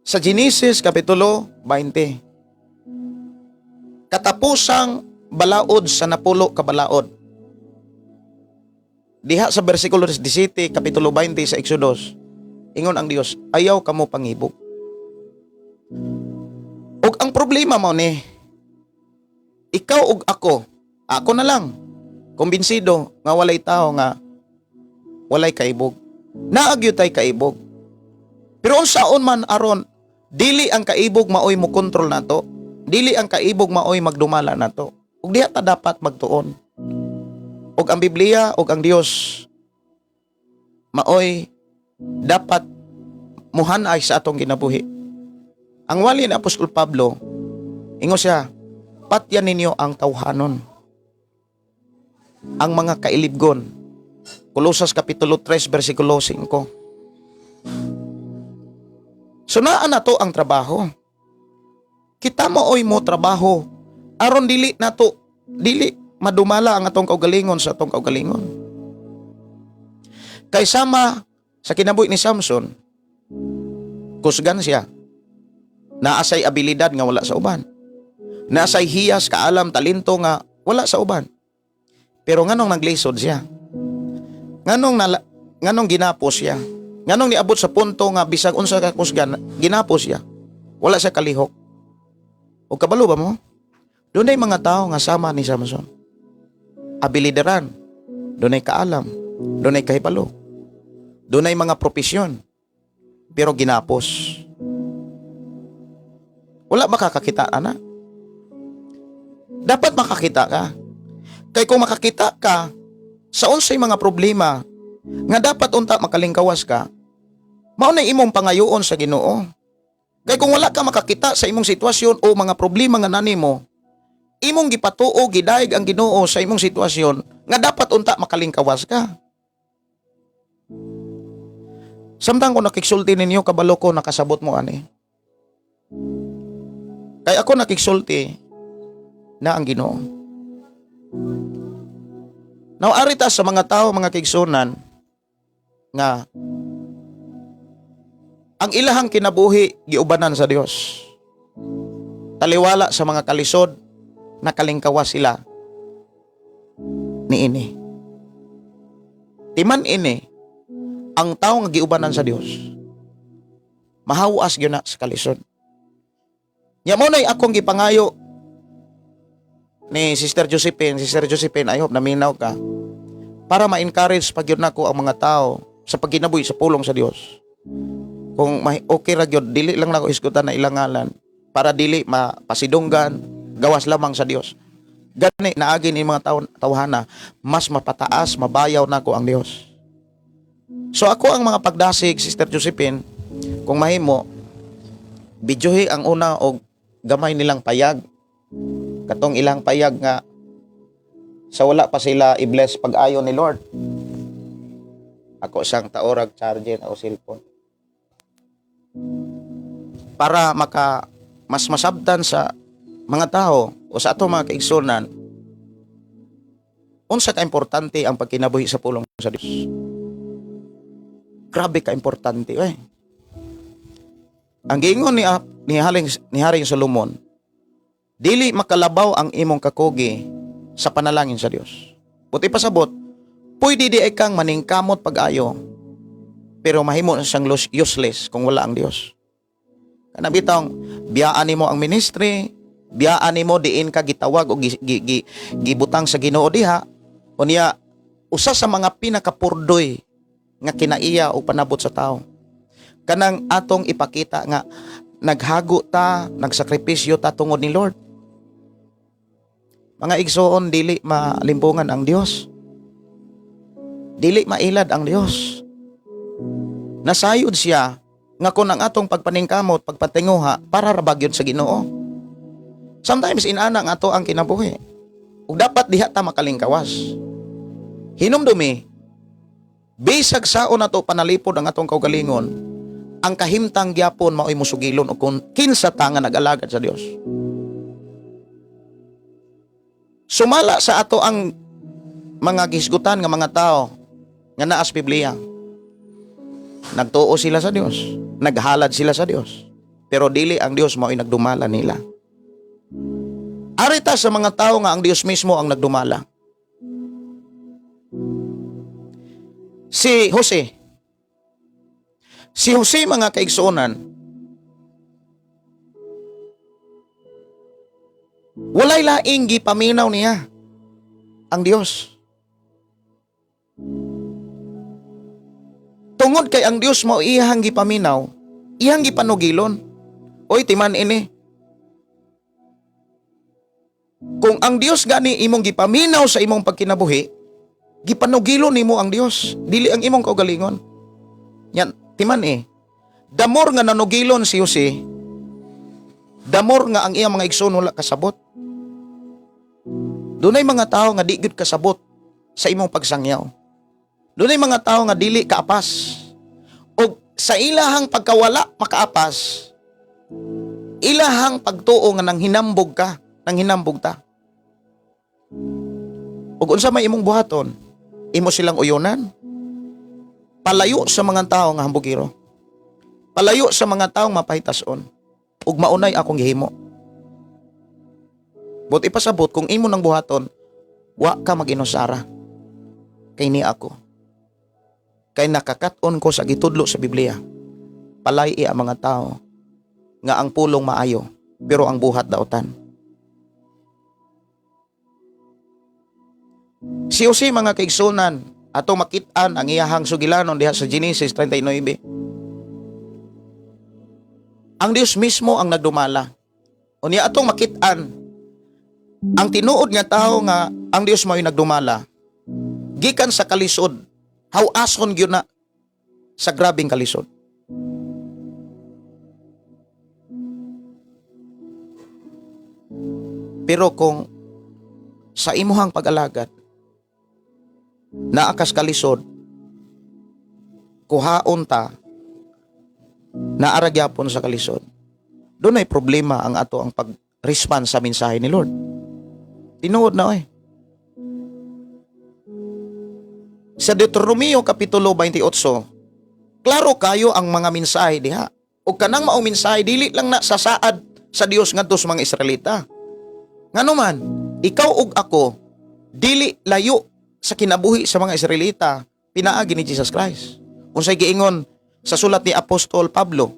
Sa Genesis Kapitulo 20. Katapusang balaod sa napulo ka balaod. Diha sa bersikulo 17, Kapitulo 20 sa Exodus. Ingon ang Dios, ayaw kamo pangibog. Og ang problema mo ni, ikaw ug ako na lang, kumbinsido nga walay tao nga walay kaibog. Naagyo tay kaibog. Pero unsaon man aron, dili ang kaibog maoy mo kontrol nato. Dili ang kaibog maoy magdumala nato. Ug diha ta dapat magtuon. Ug ang Biblia ug ang Dios maoy dapat muhanay sa atong ginabuhi. Ang wali ni Apostol Pablo, ingo siya, patyan ninyo ang tawhanon, ang mga kailibgon. Kolosas Kapitulo 3, versikulo 5. So naa na to ang trabaho. Kita maoy mo trabaho, aron dili madumala ang atong kaugalingon sa atong kaugalingon. Kay sama sa kinabuhi ni Samson, kusgan siya. Naasay abilidad nga wala sa uban. Naasay hiyas, kaalam, talento nga wala sa uban. Pero nganong naglisod siya? Nganong ginapos siya? Nganong niabot sa punto nga bisag unsa ka kusgan, ginapos siya? Wala siya kalihok. O kabalo ba mo? Doon ay mga tao nga sama ni Samson. Abilidaran. Doon ay kaalam. Doon ay kahipalo. Doon ay mga propesyon. Pero ginapos. Wala makakakita, ana? Dapat makakita ka. Kaya kung makakita ka sa unsay mga problema nga dapat unta makalingkawas ka, mao na imong pangayoon sa Ginoo. Kaya kung wala ka makakita sa imong sitwasyon o mga problema nga nanimo, imong gipatuo, gidayeg ang Ginoo sa imong sitwasyon nga dapat unta makalingkawas ka. Samtang ko nakiksulti ninyo, kabalo ko nakasabot mo ani. Kaya ako nakiksulti na ang Ginoo. Nawaari ta sa mga tao, mga kaigsunan, nga ang ilahang kinabuhi giubanan sa Dios. Taliwala sa mga kalisod, nakalingkawas sila ni ini. Timan ini, ang tao nga giubanan sa Dios, mahawas gyud na sa kalisod. Nya mo nay akong gipangayo ni Sister Josephine, I hope naminaw ka, para ma-encourage pagyud nako ang mga tao sa pagkinabuhi sa pulong sa Dios. Kung okay ra gyud, dili lang nako isgutan na ilang ngalan para dili mapasidunggan, gawas lamang sa Dios. Gani naagi ni mga tawhana, mas mapataas, mabayaw nako ang Dios. So ako ang mga pagdasig, Sister Josephine, kung mahimo, videohi ang una og gamay nilang payag. Katong ilang payag nga sa wala pa sila i-bless pag-ayo ni Lord. Ako sang taorag charger o cellphone. Para mas masabtan sa mga tao o sa ato mga kaigsunan, unsa ka importante ang pagkinabuhi sa pulong sa Dios. Grabe ka importante, eh. Ang giingon ni Haring Solomon, dili makalabaw ang imong kakugi sa panalangin sa Dios. Buti pasabot, pwede di ay kang maningkamot pag-ayo, pero mahimo na siyang useless kung wala ang Dios. Kana bitong biyaan nimo ang ministry, biyaan nimo diin ka gitawag o gibutang sa Ginoo diha, unya usa sa mga pinakapurdoy nga kinaiya o panabot sa tao. Kanang atong ipakita nga naghago ta, nagsakripisyo ta tungod ni Lord. Mga igsoon, dili malimpungan ang Dios. Dili mailad ang Dios. Nasayod siya nga kung ang atong pagpaningkamot, pagpatinguha, para rabag yun sa Ginoo. Sometimes inana nga ato ang kinabuhi. Ug dapat diha ta makalingkawas. Hinumdumi, bisag saon nato panalipod ang atong kaugalingon, ang kahimtang gyapon mao'y musugilon o kung kinsa ta nga nag-alagad sa Dios. Sumala sa ato ang mga gisgutan nga mga tao nga naa sa Biblia. Nagtuo sila sa Dios, naghalad sila sa Dios, pero dili ang Dios mao'y nagdumala nila. Arita sa mga tao nga ang Dios mismo ang nagdumala. Si Jose mga kaigsuonan, walay laing gipaminaw niya ang Dios. Tungod kay ang Dios mao iyang gipaminaw, iyang gipanugilon. Oy timan ini. Kung ang Dios gani imong gipaminaw sa imong pagkinabuhi, gipanugilon nimo ang Dios, dili ang imong kaugalingon. Yan, timan damor nga nanugilon si Jose, damor nga ang iyang mga igsoon wala kasabot. Dunay mga tao nga di gyud kasabot sa imong pagsangyaw. Dunay mga tao nga dili kaapas. O sa ilahang pagkawala makaapas, ilahang pagtuo nga nang hinambog ka, nang hinambog ta. Ug unsa may imong buhaton? Imo silang uyonan. Palayo sa mga tao nga hambugiro. Palayo sa mga taong mapahitason. Ug maunay akong gihimo. Buti pasabot kung imo nang buhaton, wa ka mag-inusara. Kay ni ako. Kay nakakaton ko sa gitudlo sa Biblia. Palay ang mga tao nga ang pulong maayo, pero ang buhat daotan. Si Jose mga kaigsunan, ato makit-an ang iyahang sugilanon diha sa Genesis 39. Ang Dios mismo ang nagdumala. Unya atong makit-an ang tinuod nga tao nga ang Dios mao'y nagdumala. Gikan sa kalisod, hawason gyud na sa grabing kalisod. Pero kung sa imuhang pag-alagad, naakas kalisod, kuhaon ta, naaragyapon sa kalisod, doon ay problema ang ato ang pag-respond sa mensahe ni Lord. Tinuod na Sa Deuteronomio Kapitulo 28, klaro kayo ang mga mensahe diha. O kanang maong mensahe, dili lang na sasaad sa Dios ngadto sa mga Israelita. Ngano man, ikaw ug ako, dili layo sa kinabuhi sa mga Israelita, pinaagi ni Jesus Christ. Unsay giingon sa sulat ni Apostol Pablo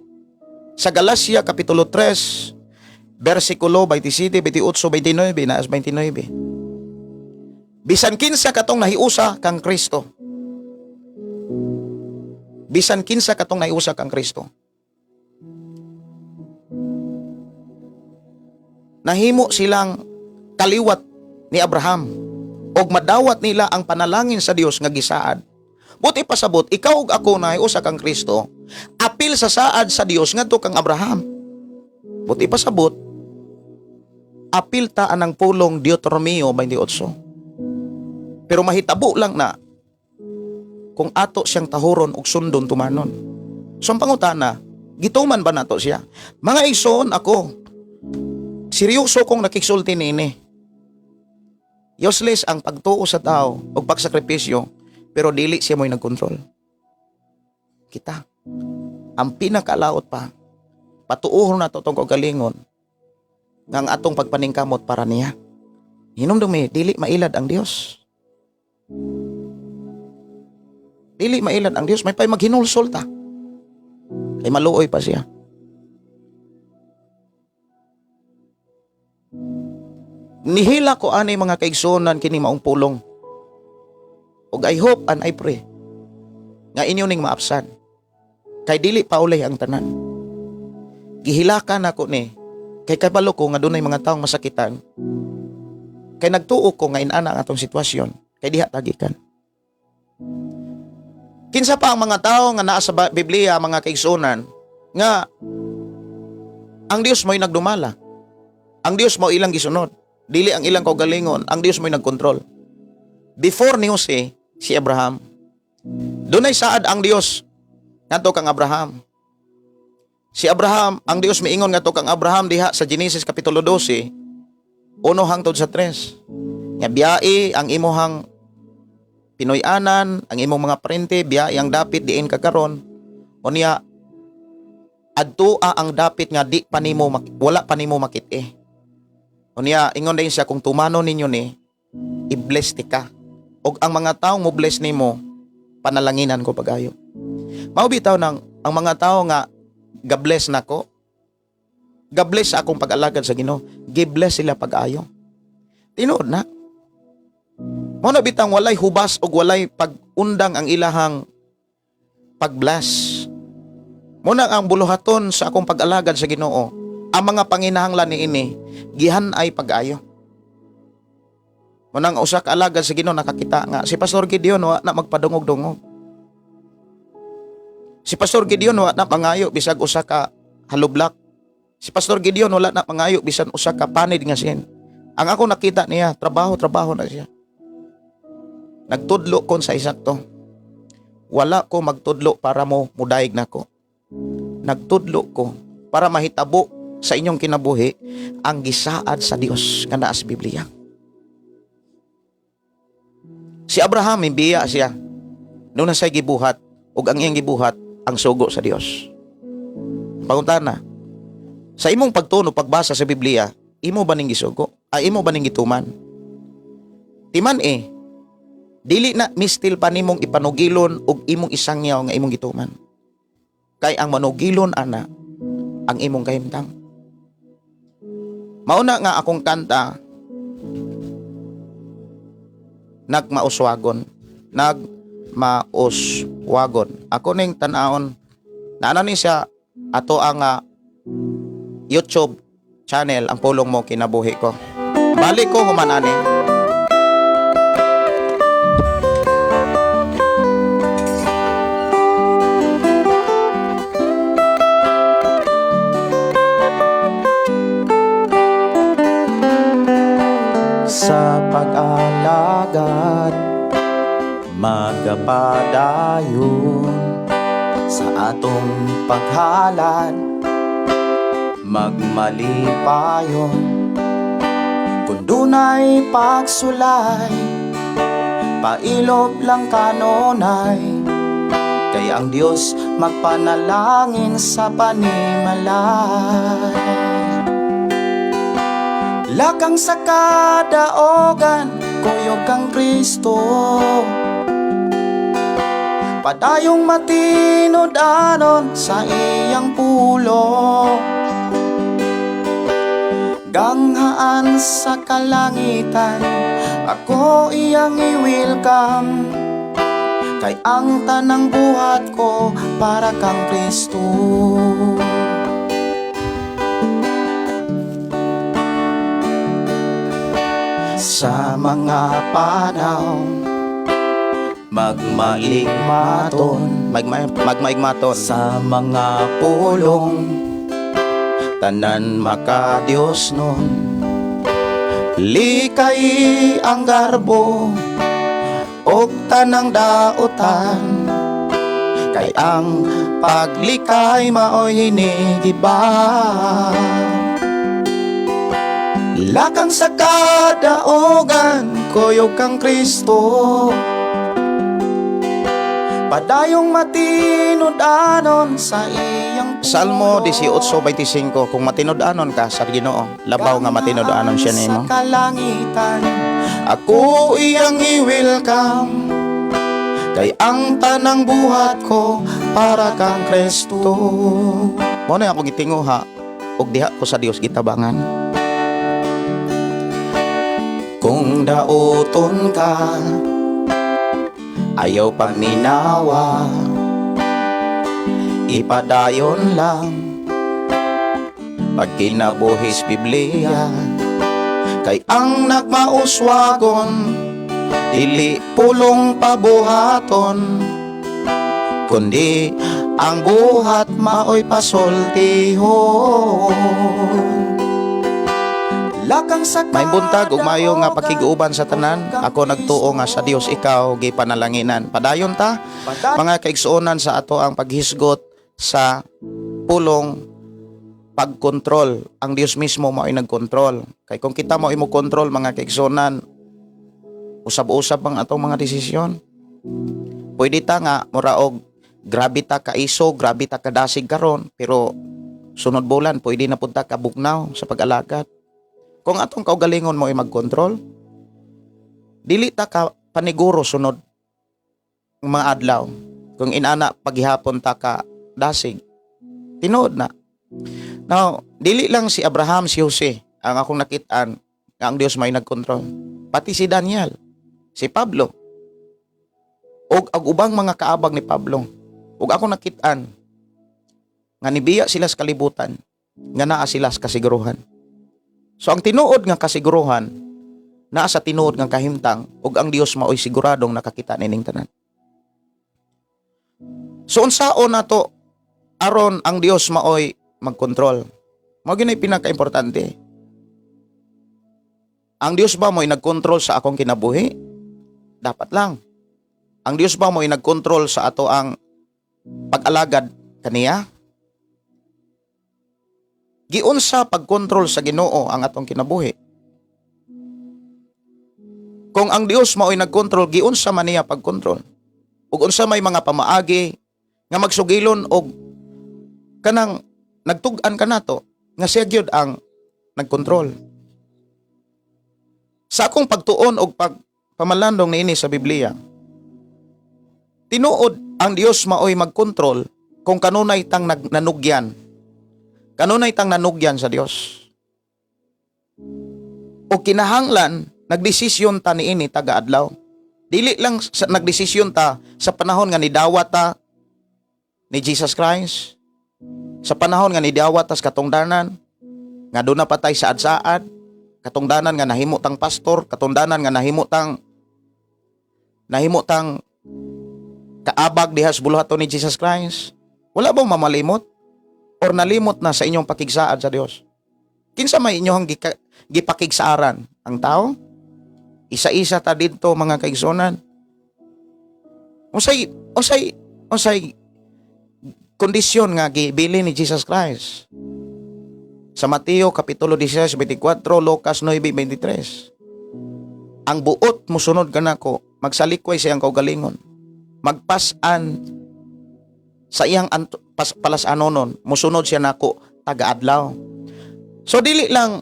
sa Galacia Kapitulo 3, versikulo 27, 28, 29, naas 29. Bisan kinsa katong nahiusa kang Kristo. Bisan kinsa katong nahiusa kang Kristo. Nahimo silang kaliwat ni Abraham og madawat nila ang panalangin sa Dios nga gisaad. Buti pasabot, ikaw ug ako nahiusa kang Kristo, apil sa saad sa Dios ngadto kang Abraham. Buti pasabot, apil ta anang pulong Deuteronomio 28. Pero mahitabo lang na kung ato siyang tahuron og sundon tumanon. So ang pangutana, gituman ba nato siya? Mga igsoon, ako, seryoso kong nakiksulti nini. Useless ang pagtuo sa tao o pagsakripisyo, pero dili siya mo'y nagkontrol. Kita, ang pinakalaot pa, patuuhon na ito itong kagalingon ng atong pagpaningkamot para niya. Hinumdumi, dili mailad ang Diyos. Dili mailad ang Diyos. May pa'y maghinulsol ta. Kay maluoy pa siya. Nihila ko anay mga kaigsunan kini maong pulong. Og I hope and I pray nga inyo ning maapsan. Kay dili paulay ang tanan. Gihilakan ako ni kay kabalo ko nga dunay mga taong masakitan. Kay nagtuo ko nga inana ang atong sitwasyon kay diha tagikan. Kinsa pa ang mga tao nga naa sa Biblia mga kaigsunan nga ang Dios mo'y nagdumala. Ang Dios mo ilang gisunod. Dili ang ilang kaugalingon, ang Dios mo'y nagkontrol. Before ni Jose, si Abraham, dunay saad ang Dios ngadto kang Abraham. Si Abraham, ang Dios miingon ngadto kang Abraham diha sa Genesis kapitulo 12, 1 hangtod sa 3. Nga biyae ang imuhang Pinoy-anan, ang imong mga parente, biyae ang dapit diin kakaron. Unya adtua ang dapit nga di pa nimo wala pa nimo makit-e. Unya ingon din siya kung tumano ninyo ni i-bless ti ka. Og ang mga taong mo bless nimo panalanginan ko pagayo. Mao bitaw nang ang mga tao nga ga-bless nako. Ga-bless sa akong pag-alagad sa Ginoo. Gi-bless sila pag-ayo. Tinuod na. Mao na bitang walay hubas og walay pag-undang ang ilahang pag-bless. Mo na ang buluhaton sa akong pag-alagad sa Ginoo. Ang mga panginahanglan niini gihan ay pag-ayo. Munang usa ka alagad sa Ginoo nakakita nga si Pastor Gideon wa na magpadungog-dungog. Si Pastor Gideon wa na pangayo bisag usa ka halublak. Si Pastor Gideon wala na pangayo bisan usa ka panid nga sin. Ang ako nakita niya trabaho na siya. Nagtudlo kon sa isakto. Wala ko magtudlo para mo mudayeg nako. Nagtudlo ko para mahitabo sa inyong kinabuhi ang gisaad sa Dios nga naa sa Biblia. Si Abraham imbiya siya nung nasa gibuhat ug ang iyang gibuhat ang sugo sa Dios. Pangutana, sa imong pagtuno pagbasa sa Biblia, imo ba ning gisugo? Imo ba ning gituman? Timan dili na mistil pa nimong ipanugilon ug imong isangyaw nga imong gituman. Kay ang manugilon ana ang imong kahimtang. Mauna nga akong kanta nagmauswagon. Ako ning tan-aon na ano ni siya ato ang YouTube channel ang pulong mo kinabuhi ko. Balik ko humanani. Sa pag-alagad magapadayon sa atong paghalad magmalipayon kung dunay pagsulay pailog lang kanonay kay ang Dios magpanalangin sa panimalay. Lakang sa kadaogan, kuyog kang Kristo. Padayong matinod-anon sa iyang pulo. Ganghaan sa kalangitan, ako iyang i-welcome. Kay ang tanang buhat ko para kang Kristo. Sa mga panahon magmaigmaton sa mga pulong tanan maka Dios nun Likay ang garbo og tanang daotan, kay ang paglikay maoy hinigiba. Lakang sa kadaogan, kuyog kang Kristo, padayong matinud-anon sa iyang Salmo 18:25. Kung matinud-anon ka sa Ginoo, labaw nga matinud-anon siya nimo. Sa kalangitan, ako iyang i-welcome, kay ang tanang buhat ko para kang Kristo. Mo na ako gitinguha ug diha ko sa Dios gitabangan. Kung daoton ka, ayaw paminawa, ipadayon lang pag kinabuhis Biblia, kay ang nagmauswagon dili pulong pabuhaton, kundi ang buhat maoy pasultihon. May buntag ug maayo nga pakiguban sa tanan. Ako nagtuo nga sa Dios ikaw gipanalanginan. Padayon ta mga kaigsuonan sa ato ang paghisgot sa pulong pagkontrol. Ang Dios mismo mao ay nagkontrol. Kay kung kita mo imo kontrol mga kaigsuonan, usab-usab ang atong mga desisyon. Pwede ta nga mura og grabe ta kaiso, grabe ta kadasig karon, pero sunod bulan pwede na pud ta kabugnaw sa pag-alagad. Kung atong kaugalingon mo ay magkontrol, dili ta ka paniguro sunod ng mga adlaw. Kung inana paghihapon ta ka dasig, tinuod na. Now, dili lang si Abraham, si Jose ang akong nakitaan nga ang Dios may nagkontrol. Pati si Daniel, si Pablo, og ang ubang mga kaabag ni Pablo. Ug akong nakitaan nga nibiya sila sa kalibutan, nga naa sila sa kasiguruhan. So ang tinuod nga kasiguruhan naa sa tinuod nga kahimtang ug ang Dios maoy siguradong nakakita nining tanan. So unsaon nato aron ang Dios maoy magkontrol? Mao gyud pinaka-importante. Ang Dios ba mo'y nagkontrol sa akong kinabuhi? Dapat lang. Ang Dios ba mo'y nagkontrol sa ato ang pag-alagad kaniya? Giunsa pagkontrol sa Ginoo ang atong kinabuhi? Kung ang Dios mao'y nagkontrol, giunsa man niya pagkontrol? Ug unsa may mga pamaagi nga magsugilon og kanang nagtug-an kanato nga siya gyud ang nagkontrol. Sa akong pagtuon og pagpamalandong niini sa Biblia, tinuod ang Dios mao'y magkontrol kung kanunay tang nanugyan. Kanunay tang nanugyan sa Dios. O kinahanglan, nagdesisyon ta niini taga-adlaw. Dili lang nagdesisyon ta sa panahon nga nidawat ta ni Jesus Christ. Sa panahon nga nidawat ta sa katungdanan, nga doon na patay sa adsaad, katungdanan nga nahimo tang pastor, katungdanan nga nahimo tang kaabag diha sa buluhaton ni Jesus Christ. Wala bang mamalimot? Or nalimot na sa inyong pakigsaad sa Dios? Kinsa may inyong gipakigsaaran ang tao? Isa-isa ta dito mga kaigsonan. Usay kondisyon nga gibili ni Jesus Christ. Sa Mateo kapitulo 16:24, Lucas 9:23. Ang buot musunod kanako, magsalikway sa iyang kaugalingon. Magpasan sa iyang palasanonon, musunod siya nako taga-adlaw. So dili lang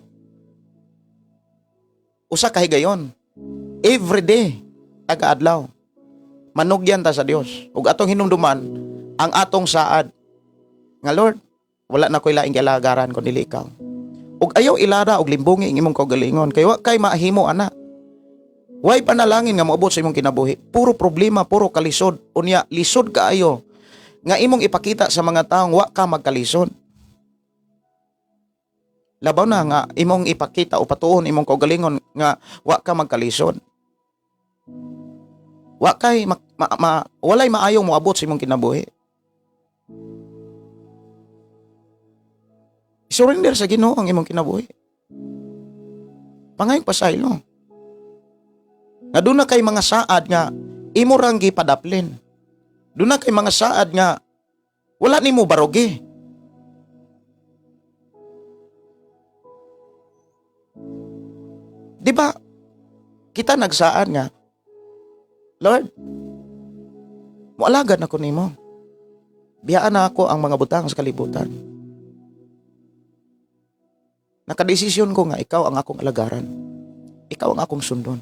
usa ka higayon. Every day taga-adlaw. Manugyan ta sa Dios. Ug atong hinumduman ang atong saad nga Lord, wala na ko'y laing kalagaran kun dili ikaw. Ug ayaw ilara og limbungi ang imong kaugalingon kay wa kay mahimo ana. Way panalangin nga moabot sa imong kinabuhi. Puro problema, puro kalisod. Unya lisod kaayo nga imong ipakita sa mga taong wa ka magkalisod. Labaw na nga imong ipakita o patuon imong kaugalingon nga wa ka magkalisod. Wa kay walay maayo mo abot sa imong kinabuhi. Surrender sa Ginoo ang imong kinabuhi. Pangayong pasaylo. Nga doon na kay mga saad nga imo rang gipadaplin. Doon na kay mga saad nga wala nimo barogi. Di ba? Kita nagsaad nga, Lord, mualagad na ko nimo. Biyaan na ako ang mga butang sa kalibutan. Nakadesisyon ko nga ikaw ang akong alagaran. Ikaw ang akong sundon.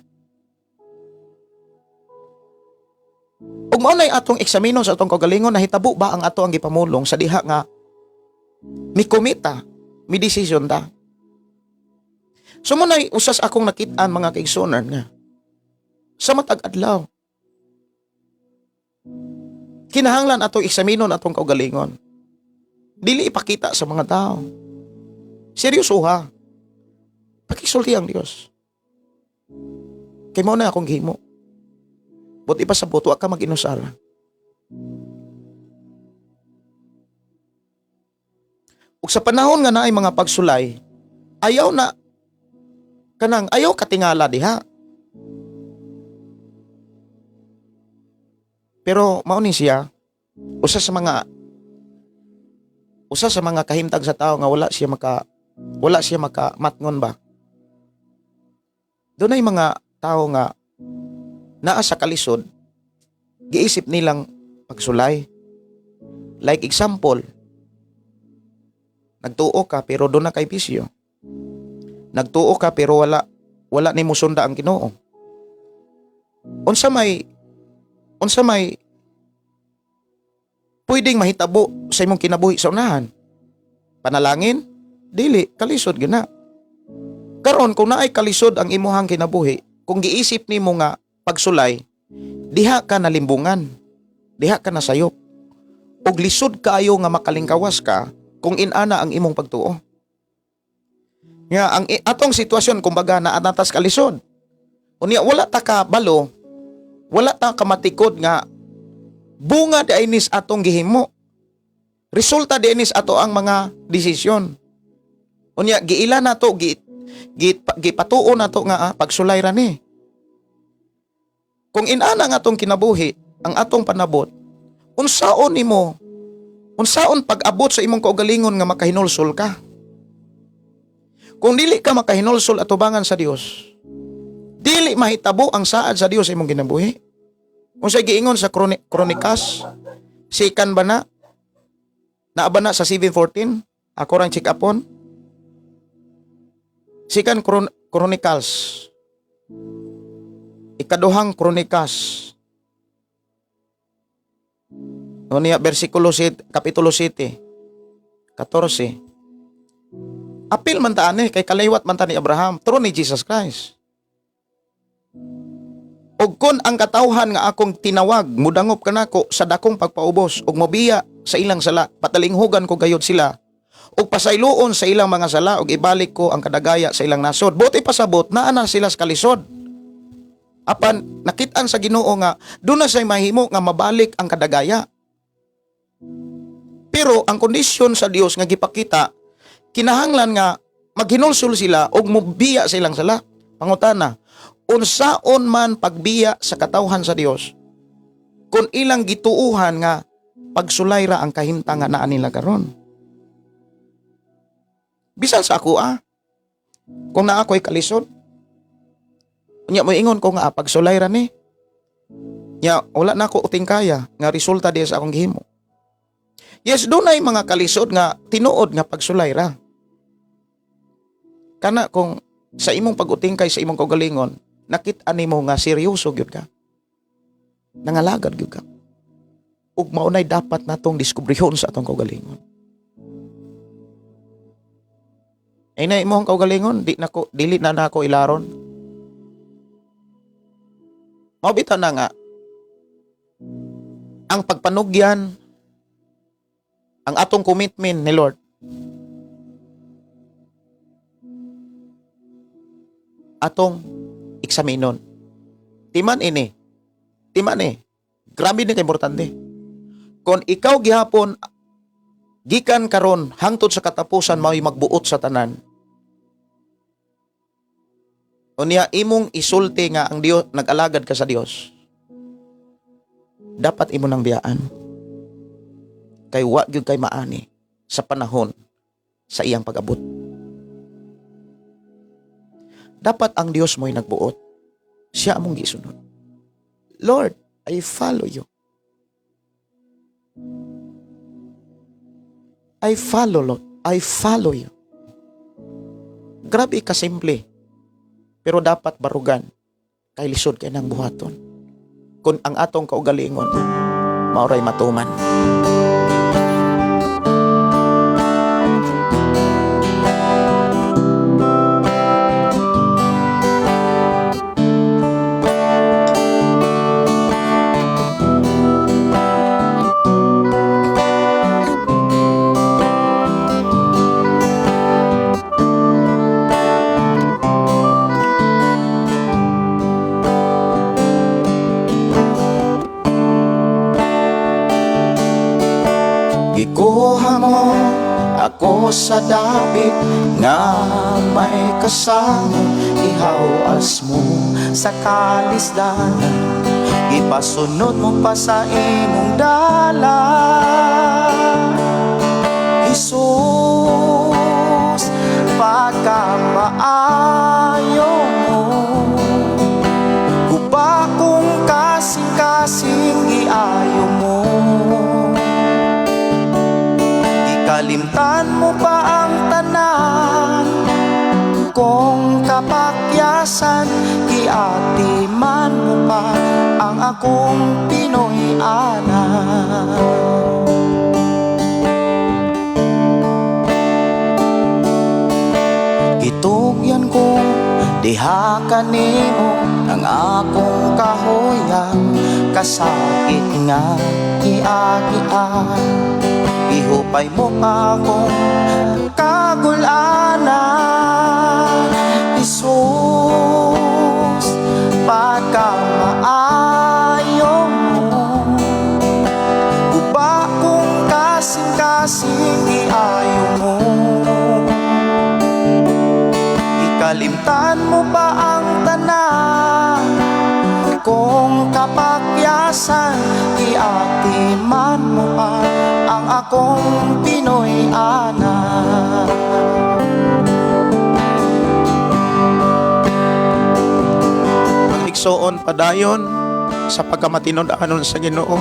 Ug mao nay atong eksaminon sa atong kagalingon, nahitabo ba ang ato ang gipamulong sa diha nga mi komita, mi desisyon ta. So mo nay usas akong nakit-an mga kaigsunan nga sa matag adlaw. Kinahanglan ato eksaminon atong kaugalingon. Dili ipakita sa mga tao. Seryoso ha. Pakisulti ang Dios. Kay mao na akong gihimo. Buti pa sa buto ka mag-inusara. Ug sa panahon nga naay mga pagsulay, ayaw katingala diha. Pero mao ni siya usa sa mga kahimtang sa tao nga wala siya maka matngon ba. Doon ay mga tao nga naa sa kalisod, giisip nilang pagsulay. Like example, nagtuo ka pero doon na kay bisyo. Nagtuo ka pero wala nimo sunda ang Ginoo. Unsa may pwedeng mahitabo sa imong kinabuhi sa unahan? Panalangin? Dili, kalisod gina. Karon kung naay kalisod ang imuhang kinabuhi, kung giisip nimo nga pagsulay, diha ka nalimbungan, diha ka nasayop, ug lisod kaayo nga makalingkawas ka kung inana ang imong pagtuo. Nga ang atong sitwasyon kumbaga naanatas kalisod. Unya wala ta ka balo, wala ta ka matikod nga bunga diinis atong gihimo. Resulta diinis ato ang mga desisyon. Unya giila nato gipatuo nato nga pagsulay ra ni. Kung inana nga atong kinabuhi, ang atong panabot, unsaon pag-abot sa imong kaugalingon nga makahinulsol ka? Kung dili ka makahinulsol atubangan sa Dios, dili mahitabo ang saad sa Dios sa imong kinabuhi. Unsay giingon sa Kronikas, sikan ba na? Naa ba na sa 7:14? Ako rang check upon. Sikan Chronicles. Ikaduhang Kronikas. Niya bersikulo 7, kapitulo 7, 14. Apil man ta ani kay kalaywat man ta ni Abraham, turo ni Jesus Christ. Og kun ang katawhan nga akong tinawag, mudangop kanako sa dakong pagpaubos ug mobiya sa ilang sala, patalinghugan ko gayud sila ug pasayloon sa ilang mga sala ug ibalik ko ang kadagaya sa ilang nasod. Buti pasabot naa na sila sa kalisod. Apan nakit-an sa Ginoo nga doon na say mahimo nga mabalik ang kadagaya. Pero ang kondisyon sa Dios nga gipakita, kinahanglan nga maghinulsol sila og mobiya sa ilang sala. Pangutana, unsaon man pagbiya sa katawhan sa Dios kung ilang gituuhan nga pagsulay ra ang kahimtang nga naa nila karon. Bisan sa ako kung naa ko'y kalisod, nya mo ingon ko nga pagsulay ra ni. Nya wala na ko uting kaya nga resulta diya sa akong gihimo. Yes, doon ay mga kalisod nga tinuod nga pagsulay ra. Kana kung sa imong pag-utingkay sa imong kaugalingon, nakit-an nimo nga seryoso gyud ka. Nangalagad gyud ka. Ug maunay dapat natong diskubrihon sa atong kaugalingon. Ay na imong kaugalingon, dili na nako ilaron. Mabita na nga ang pagpanugyan, ang atong commitment ni Lord. Atong eksaminon. Timan ini. Grabe ni kay importante. Kung ikaw gihapon gikan karon hangtod sa katapusan mao'y magbuot sa tanan. Unya imong isulti nga ang Dios nag-alagad ka sa Dios. Dapat imo nang biyaan. Kay wa gyud kay maani sa panahon sa iyang pag-abot. Dapat ang Dios mo'y nagbuot. Siya among gisunod. Lord, I follow you. I follow, Lord. I follow you. Grabe ka simple. Pero dapat barugan. Kay lisod kay nang buhaton. Kung ang atong kaugalingon, mauray matuman. Gikuha mo ako sa dapit nga may kasama, ihawas mo sa kalisdanan, ipasunod mo pa sa imong dala. Jesus, pagkamaayo mo, guba kong kasing-kasing iayo mo. Kalimtan mo pa ang tanan, kung kapakyasan, iatiman mo pa ang akong Pinoy anak. Gitugyan ko, diha kanimo ang akong kahoyan, kasakit nga iagian. Ihupay mo akong kagulanan, Jesus, pagkamaayo mo, guba kong kasing-kasing iayo mo. Ikalimtan mo pa ang tanan, kung kapakyasan, iatiman mo pa ang akong Pinoy anak. Ang igsoon padayon sa pagkamatinod-anon sa Ginoo.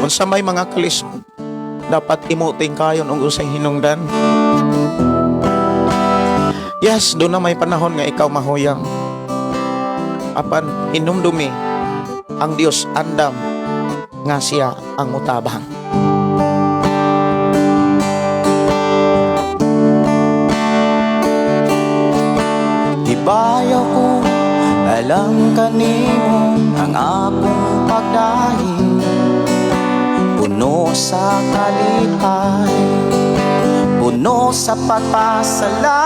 Kung sa may mga kalisod, dapat imuting kayon ang usay hinungdan. Yes, doon na may panahon nga ikaw mahuyang. Apan hinumdumi ang Dios andam nga siya ang mutabang. Ibayaw ko alang kanimo ang akong pagdahi, puno sa kalipay, puno sa pagpasalamat.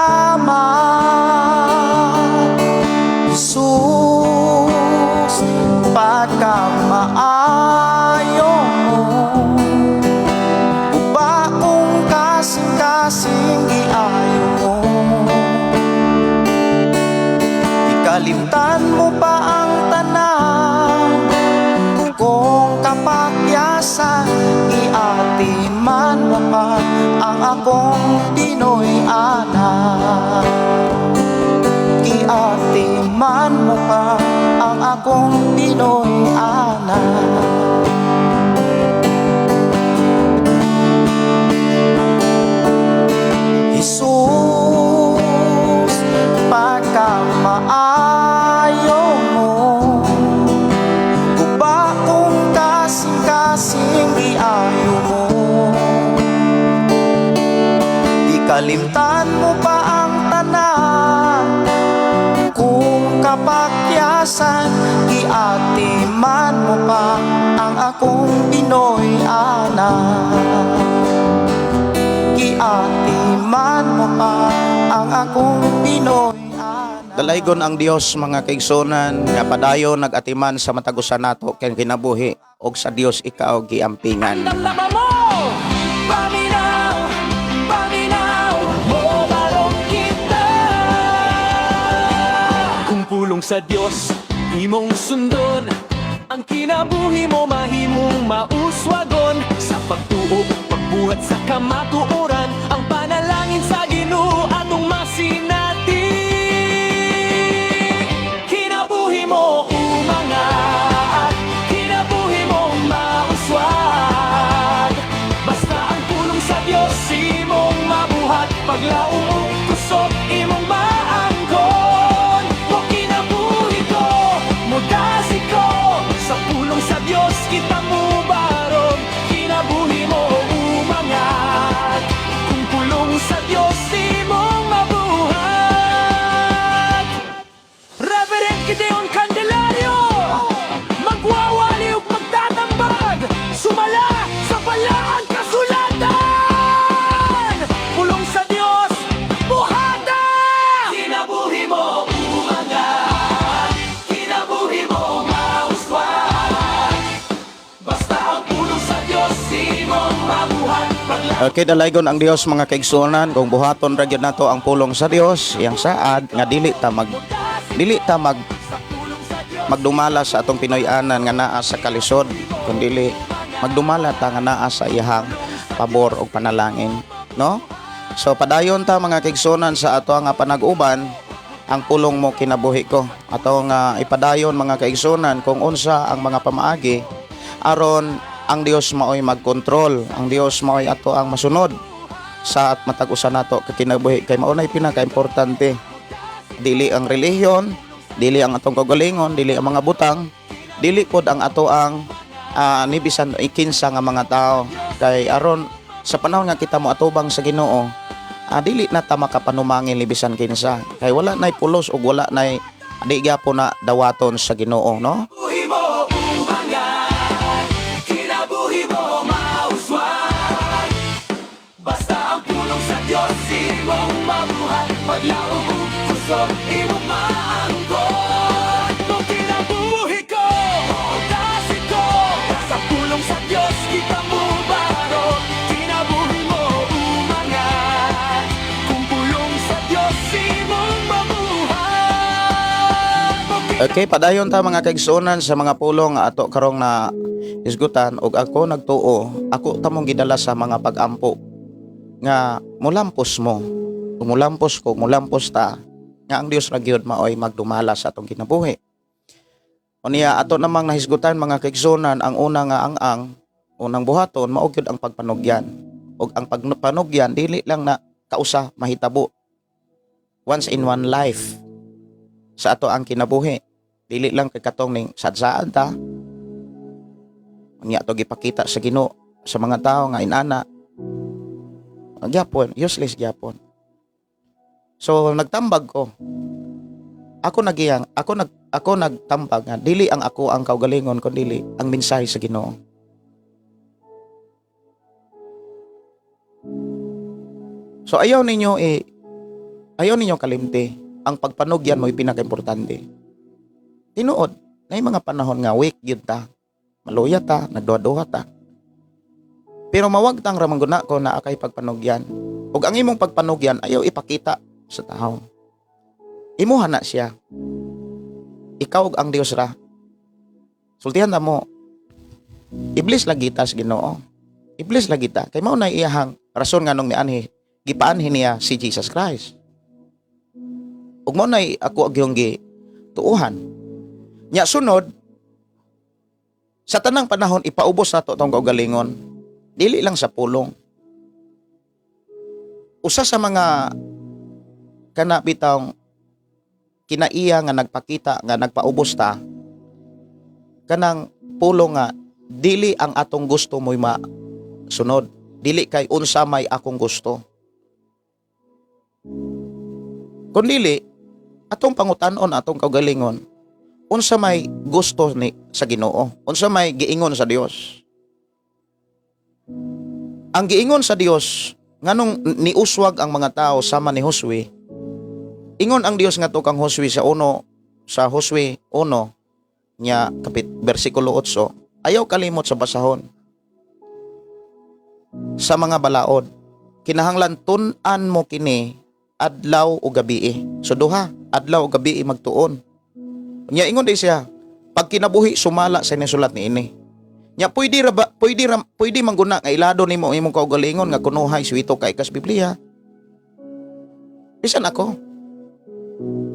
Jesus, pagkamaayo mo, uba kong kasing-kasing iayo mo. Ikalimtan mo pa ang tanan, kung kapakyasan, iatiman mo pa ang akong Pinoy anak. Iatiman mo pa ang akong Pinoy anak. Jesus, pagkamaayo mo, guba kong kasing-kasing iayo mo. Ikalimtan mo pa ang tanan, kung kapakyasan, iatiman mo pa ang akong Pinoy anak. Iatiman mo pa ang akong Pinoy anak. Dalaygon ang Dios mga kaigsonan, nga padayon nagatiman sa matagusan nato ken kinabuhi, og sa Dios ikaw giampingan. Damdama mo, paminaw, paminaw, mo balong kita. sa Dios imong sundon. Ang kinabuhi mo mahimong mauswagon. Sa pagtuo, pagbuhat sa kamatuoran, ang panalangin sa Ginoo atong masinati. Kinabuhi mo umangat, kinabuhi mo mauswag. Basta ang pulong sa Dios imong mabuhat, paglaom mo kusog imong maangkon. O kinabuhi ko, mudasi ko, sa pulong sa Dios kita mo barog. Kinabuhi mo umangat, kung pulong sa Dios imong mabuhat. Reverend Gideon Candelario, magwawali ug magtatambag, sumala sa balaan kasulatan. Pulong sa Dios, buhatan! Kinabuhi mo umangat, kinabuhi mo mauswan. Basta ang pulong sa Dios imong mabuhat. Okay, dalaygon ang Dios mga kaigsuonan, kung buhaton ra gyud nato ang pulong sa Dios, iyang saad nga dili ta magdumala sa atong Pinoy-anan nga naa sa kalisod, kundi magdumala ta nga naa sa iyang pabor og panalangin, no? So padayon ta mga kaigsuonan sa ato nga panag-uban ang pulong mo kinabuhi ko. Ato nga ipadayon mga kaigsuonan kung unsa ang mga pamaagi aron ang Dios maoy magkontrol, ang Dios maoy ato ang masunod sa at matag-usa nato kinabuhi, kay mao nay pinaka-importante. Dili ang relihiyon, dili ang atong kagalingon, dili ang mga butang, dili pod ang ato ang nibisan ikinsa nga mga tao. Kay aron sa panahon nga kita mo atubang sa Ginoo, dili na ta makapanumangin libisan kinsa. Kay wala nay pulos ug wala nay di gyapon na dawaton sa Ginoo, no? Kinabuhi mo umangat, kinabuhi mo mauswan. Basta ang pulong sa Dios imong mabuhat, paglaom mo kusog imong maangkon. Nung kinabuhi ko, dasi ko, sa pulong sa Dios kita mo barog. Kinabuhi mo umangat, kung pulong sa Dios imong mabuhat. Okay, padayon ta mga kaigsuonan sa mga pulong nga ato karong na isgutan, ug ako nagtuo, ako tamong gidala sa mga pag-ampo nga mulampos mo, mulampos ko, mulampos ta, nga ang Dios ra gyud maoy magdumala sa atong kinabuhi. Unya ato namang nahisgutan mga kaigsuonan, ang una nga unang buhaton mao gyud ang pagpanugyan. Ug ang pagpanugyan dili lang na kausa mahitabo once in one life sa ato ang kinabuhi. Dili lang kay katong ning sadsaan ta. Unya ato gipakita sa Ginoo sa mga tao nga inana. Gyapon, useless gyapon. So nagtambag ko. Ako nagtambag nga dili ang ako ang kaugalingon kundi ang mensahe sa Ginoo. So ayaw ninyo kalimti. Ang pagpanugyan mo ay pinaka-importante. Tinuod, na mga panahon nga weak gyud ta. Maluya ta, nagduha-duha ta. Pero mawagtang ramang guna ko na akay pagpanugyan. Ug ang imong pagpanugyan ayaw ipakita sa tao. Imuha na siya. Ikaw ug ang Dios ra. Sultihan na mo. Iblis lagi ta sa Ginoo. Iblis lagi ta. Kay mao na iyahang rason nga nung nianhi gipaanhin niya si Jesus Christ. Ug mao na ako agyong tuuhan. Nya sunod sa tanang panahon ipaubos nato tong kaugalingon. Dili lang sa pulong. Usa sa mga kana bitawng kinaiya nga nagpakita nga nagpaubos ta kanang pulong nga dili ang atong gusto mo'y masunod. Dili kay unsa may akong gusto. Kundili atong pangutan-on atong kaugalingon unsa may gusto ni sa Ginoo, unsa may giingon sa Dios. Ang giingon sa Dios nganong niuswag ang mga tao sama ni Josue. Ingon ang Dios nga to kang Josue sa Josue 1 nya bersikulo 8. Ayaw kalimot sa basahon. Sa mga balaod, kinahanglan tun-an mo kini adlaw o gabi. So duha, adlaw o gabi magtuon. Nya ingon di siya, pag kinabuhi sumala sa nisulat ni ini. Nya pwede mangguna nga ilado nimo imong kaugalingon nga kunuhay suwito kay kas Biblia. Bisan ako.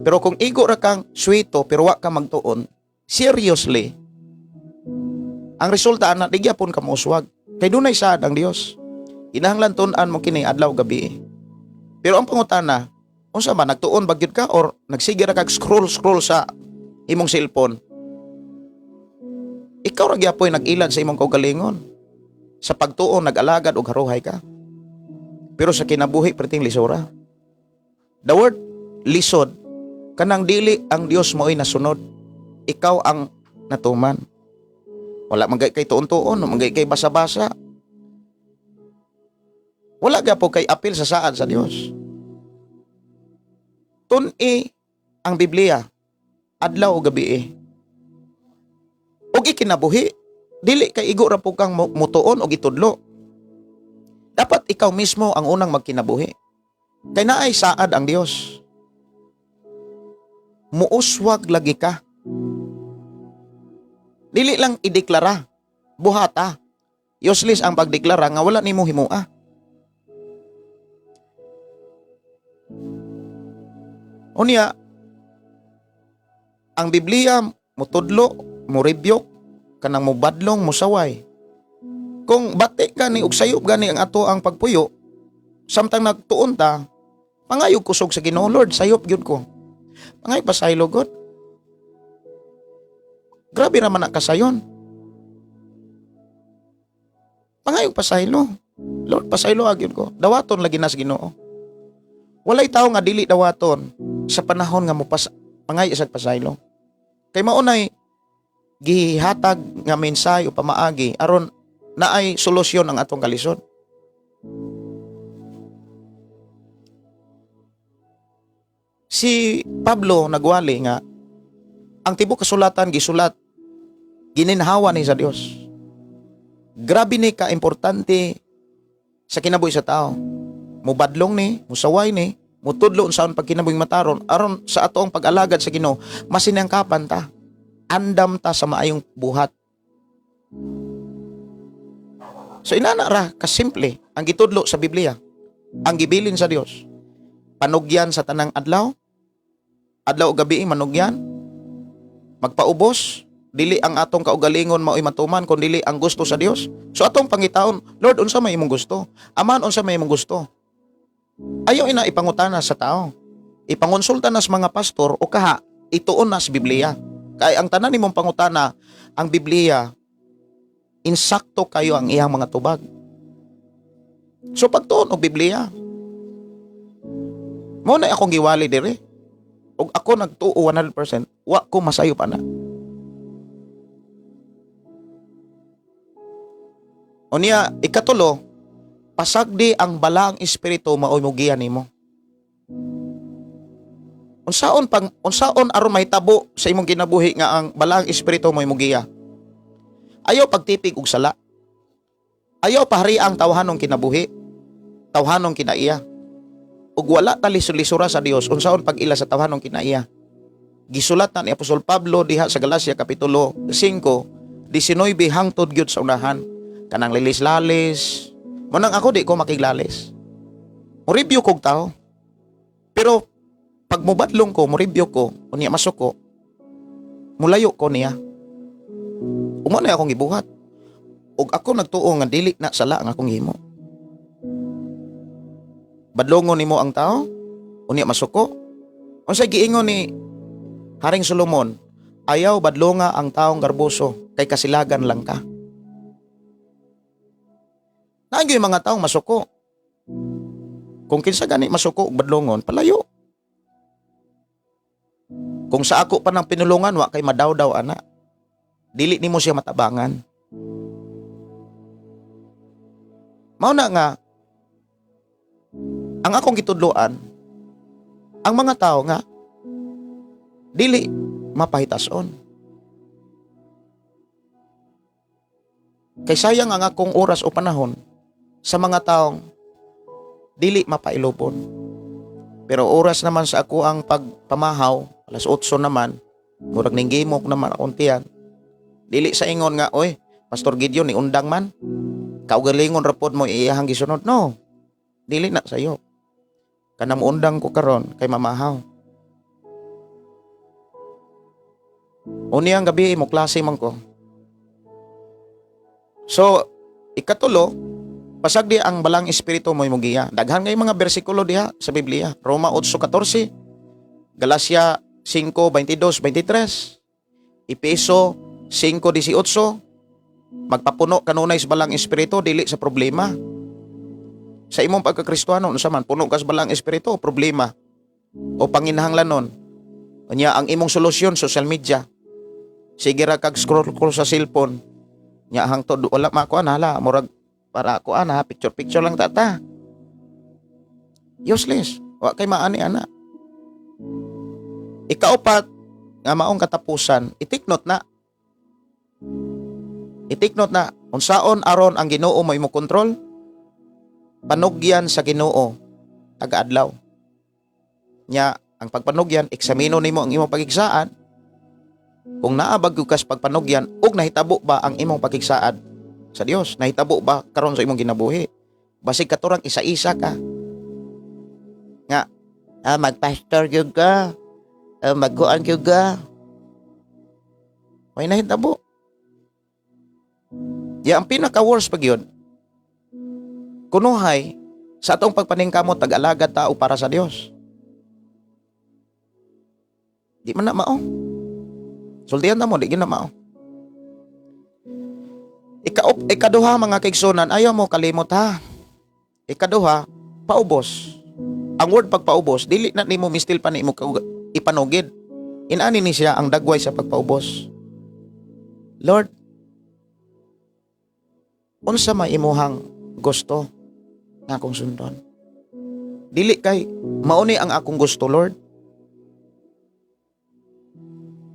Pero kung igo ra kang suwito pero wa ka magtuon, seriously, ang resulta ana di gyapon ka mouswag. Kay dunay sad ang Dios. Kinahanglan tun-an mo kini adlaw gabi. Pero ang pangutana, unsa ba nagtuon ba gyud ka or nagsige ra kag scroll sa imong cellphone? Ikaw ra gyapon nag-ilad sa imong kaugalingon. Sa pagtuon nag-alagad og haruhay ka. Pero sa kinabuhi perting lisura. The word lisod kanang dili ang Dios mo'y nasunod. Ikaw ang natuman. Wala man kay tuon-tuon, man kay basa-basa. Wala gyapon kay apil sa saad sa Dios. Tun-i ang Biblia adlaw o gabi. Og ikinabuhi, dili kay igo ra po kang mutuon og itudlo. Dapat ikaw mismo ang unang magkinabuhi. Kay naay saad ang Dios. Muuswag lagi ka. Dili lang ideklara, buhata. Useless ang pagdeklara nga wala nimo himua. Unya, ang Biblia mutudlo, murebyok, kanang mubadlong, musaway. Kung bati gani ug sayop gani ang ato ang pagpuyo, samtang nagtuon ta, pangayog kusog sa Ginoo, Lord, sayop gyud ko. Pangay pasaylo God. Grabe ra man na kasayon. Pangayog pasaylo. Lord, pasaylo agyud ko. Dawaton lagi nas Ginoo. Walay tawo nga dili dawaton sa panahon nga pangay isag pasaylo. Kay maunay gihatag nga mensahe o pamaagi aron naay solusyon ang atong kalisod. Si Pablo nagwali nga ang tibok kasulatan gisulat gininhawa ni sa Dios. Grabe ni ka importante sa kinabuhi sa tao. Mubadlong ni, musaway ni, mutudlo unsaon pag kinabuhing mataron aron sa atoong pag-alagad sa Ginoo masinangkapan ta. Andam ta sa maayong buhat. So inana ra kasimple ang gitudlo sa Biblia. Ang gibilin sa Dios. Panugyan sa tanang adlaw. Adlaw o gabi manugyan. Magpaubos. Dili ang atong kaugalingon mao'y matuman kun dili ang gusto sa Dios. So atong pangitaon, Lord, unsa may imong gusto? Aman, unsa may imong gusto? Ayaw ina ipangutana sa tao. Ipangonsulta na sa mga pastor o kaha ituon na sa Biblia. Kay ang tanan nimong pangutana, ang Biblia, insakto kayo ang iyang mga tubag. So pagtuon og Biblia, mo na akong giwali dire. Og ako nagtuo 100%, wa ko masayo pa na. Unya, ikatulo, pasagdi ang balang espiritu maoy mugian nimo. Unsaon aron mahitabo sa imong kinabuhi nga ang balang espiritu mo'y mugiya. Ayaw pagtipig og sala. Ayaw pahari ang tawhanong kinabuhi, tawhanong kinaiya. Ug wala ta lisura sa Dios unsaon pag-ila sa tawhanong kinaiya. Gisulat na ni Apostol Pablo diha sa Galacia kapitulo 5, 19 hangtod gyud sa unahan. Kanang lilis-lalis. Munang ako di ko makiglalis. Muribyo kog tao. Pero pag mubadlong ko, muribyo ko, unya masuko, mulayo ko niya. Umana akong gibuhat. Ug ako nagtuo nga dili na sala ang akong himo. Badlongon nimo ang tao, unya masuko. Unsay giingon ni Haring Solomon, ayaw badlonga ang taong garboso, kay kasilagan lang ka. Nagyoy mga taong masuko. Kung kinsa gani masuko ug badlongon, palayo. Kung sa ako pa ng pinulungan, wa kay madawdaw ana. Dili nimo siya matabangan. Mao na nga, ang akong gitudloan, ang mga tao nga, dili mapahitason. Kay sayang ang akong oras o panahon sa mga taong dili mapailobon. Pero oras naman sa ako ang pagpamahaw, alas 8 naman, Murag ning gimok naman akong tiyan. Dili sa ingon nga, oy, Pastor Gideon, ni undang man. Kaugalingon rapod mo iyahang gisunod. No, dili na sayo. Kanang undang ko karon kay mamahaw. Uniyang gabi mo klase man ko. So, ikatulo, pasagdi ang balang espiritu mo imugiya. Daghan ngay mga bersikulo diha sa Biblia. Roma 8:14, Galacia 5:22-23, Efeso 5:18. Magpapuno kanunay sa balang espiritu dili sa problema. Sa imong pagkakristohano unsa man puno ka sa balang espiritu problema o panginahanglanon. Unya ang imong solusyon social media. Sige ra kag scroll sa cellphone. Nya hangtod wala makuan hala murag para kuan ha picture lang tata. Useless. Wa kay maani ana. Ikaapat nga maong katapusan, itiknot na. Itiknot na unsaon aron ang Ginoo mo imo kontrol? Panugyan sa Ginoo taga-adlaw. Nya ang pagpanugyan eksamino nimo ang imong pagigsaad. Kung naabag kas pagpanugyan ug nahitabo ba ang imong pagigsaad sa Dios? Nahitabo ba karon sa imong ginabuhi? Basig katurang isa-isa ka. Nga magpastor gyud ka. Magkuan gyud ka. May nahitabo. Ya ang pinaka-worst pag yun, kunuhay sa atong pagpaningkamot tag-alagad tao para sa Dios. Di man na mao. Sultihan na mo, di na mao. Ikaduha mga kaigsunan, ayaw mo kalimot ha. Ikaduha, paubos. Ang word pagpaubos, dili na nimo mistil pa nimo ipanugid. Inani ni siya ang dagway sa pagpaubos. Lord, unsa may imuhang gusto nga akong sundon? Dili kay mauni ang akong gusto, Lord.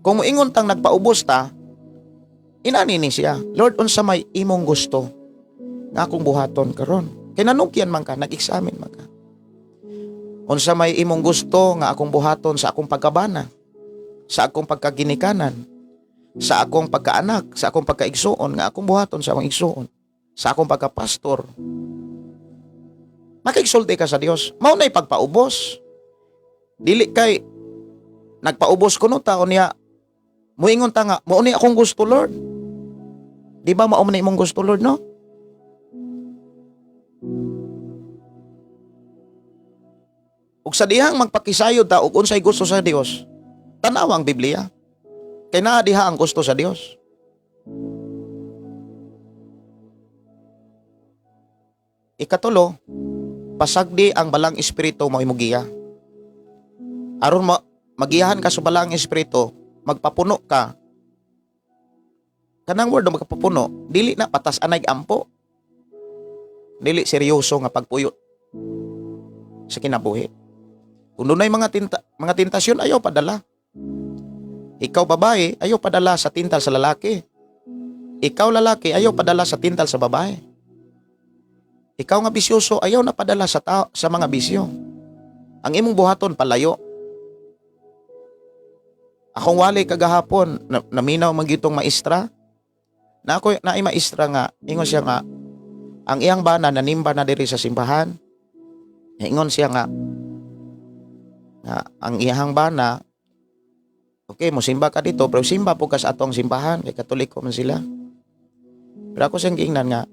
Kung moingon tang nagpaubos ta, inani ni siya, Lord, unsa may imong gusto nga akong buhaton karon? Kay nanugyan man ka, nag-examine man ka. Unsa may imong gusto nga akong buhaton sa akong pagkabana, sa akong pagkaginikanan, sa akong pagkaanak, sa akong pagkaigsuon nga akong buhaton sa akong igsuon, sa akong pagkapastor. Makigsulti ka sa Dios. Mao nay pagpaubos. Dili kay nagpaubos kuno taon niya. Muingon ta nga, mao ni akong gusto, Lord. Di ba mao man imong gusto, Lord, no? Ug sa dihang magpakisayod ta og unsay gusto sa Dios, tanaw ang Biblia. Kay naa diha ang gusto sa Dios. Ikatulo, pasagdi ang balang espiritu mo imugiya. Aron magiyahan ka sa balang espiritu, magpapuno ka. Kanang word na magpapuno, dili na patas anay ampo. Dili seryoso nga pagpuyot sa kinabuhi. Kung dunay mga tentasyon, ayaw padala. Ikaw babae, ayaw padala sa tintal sa lalaki. Ikaw lalaki, ayaw padala sa tintal sa babae. Ikaw nga bisyoso, ayaw na padala sa mga bisyo. Ang imong buhaton palayo. Akong wali kagahapon, naminaw magitong maestra. Na ako na maestra nga, ingon siya nga, ang iyang bana nanimba na diri sa simbahan. Ingon siya nga, ang iyang bana, okay, mo simba ka dito, pero simba po ka sa atong simbahan, kay Katoliko man sila. Pero ako siyang giingnan nga,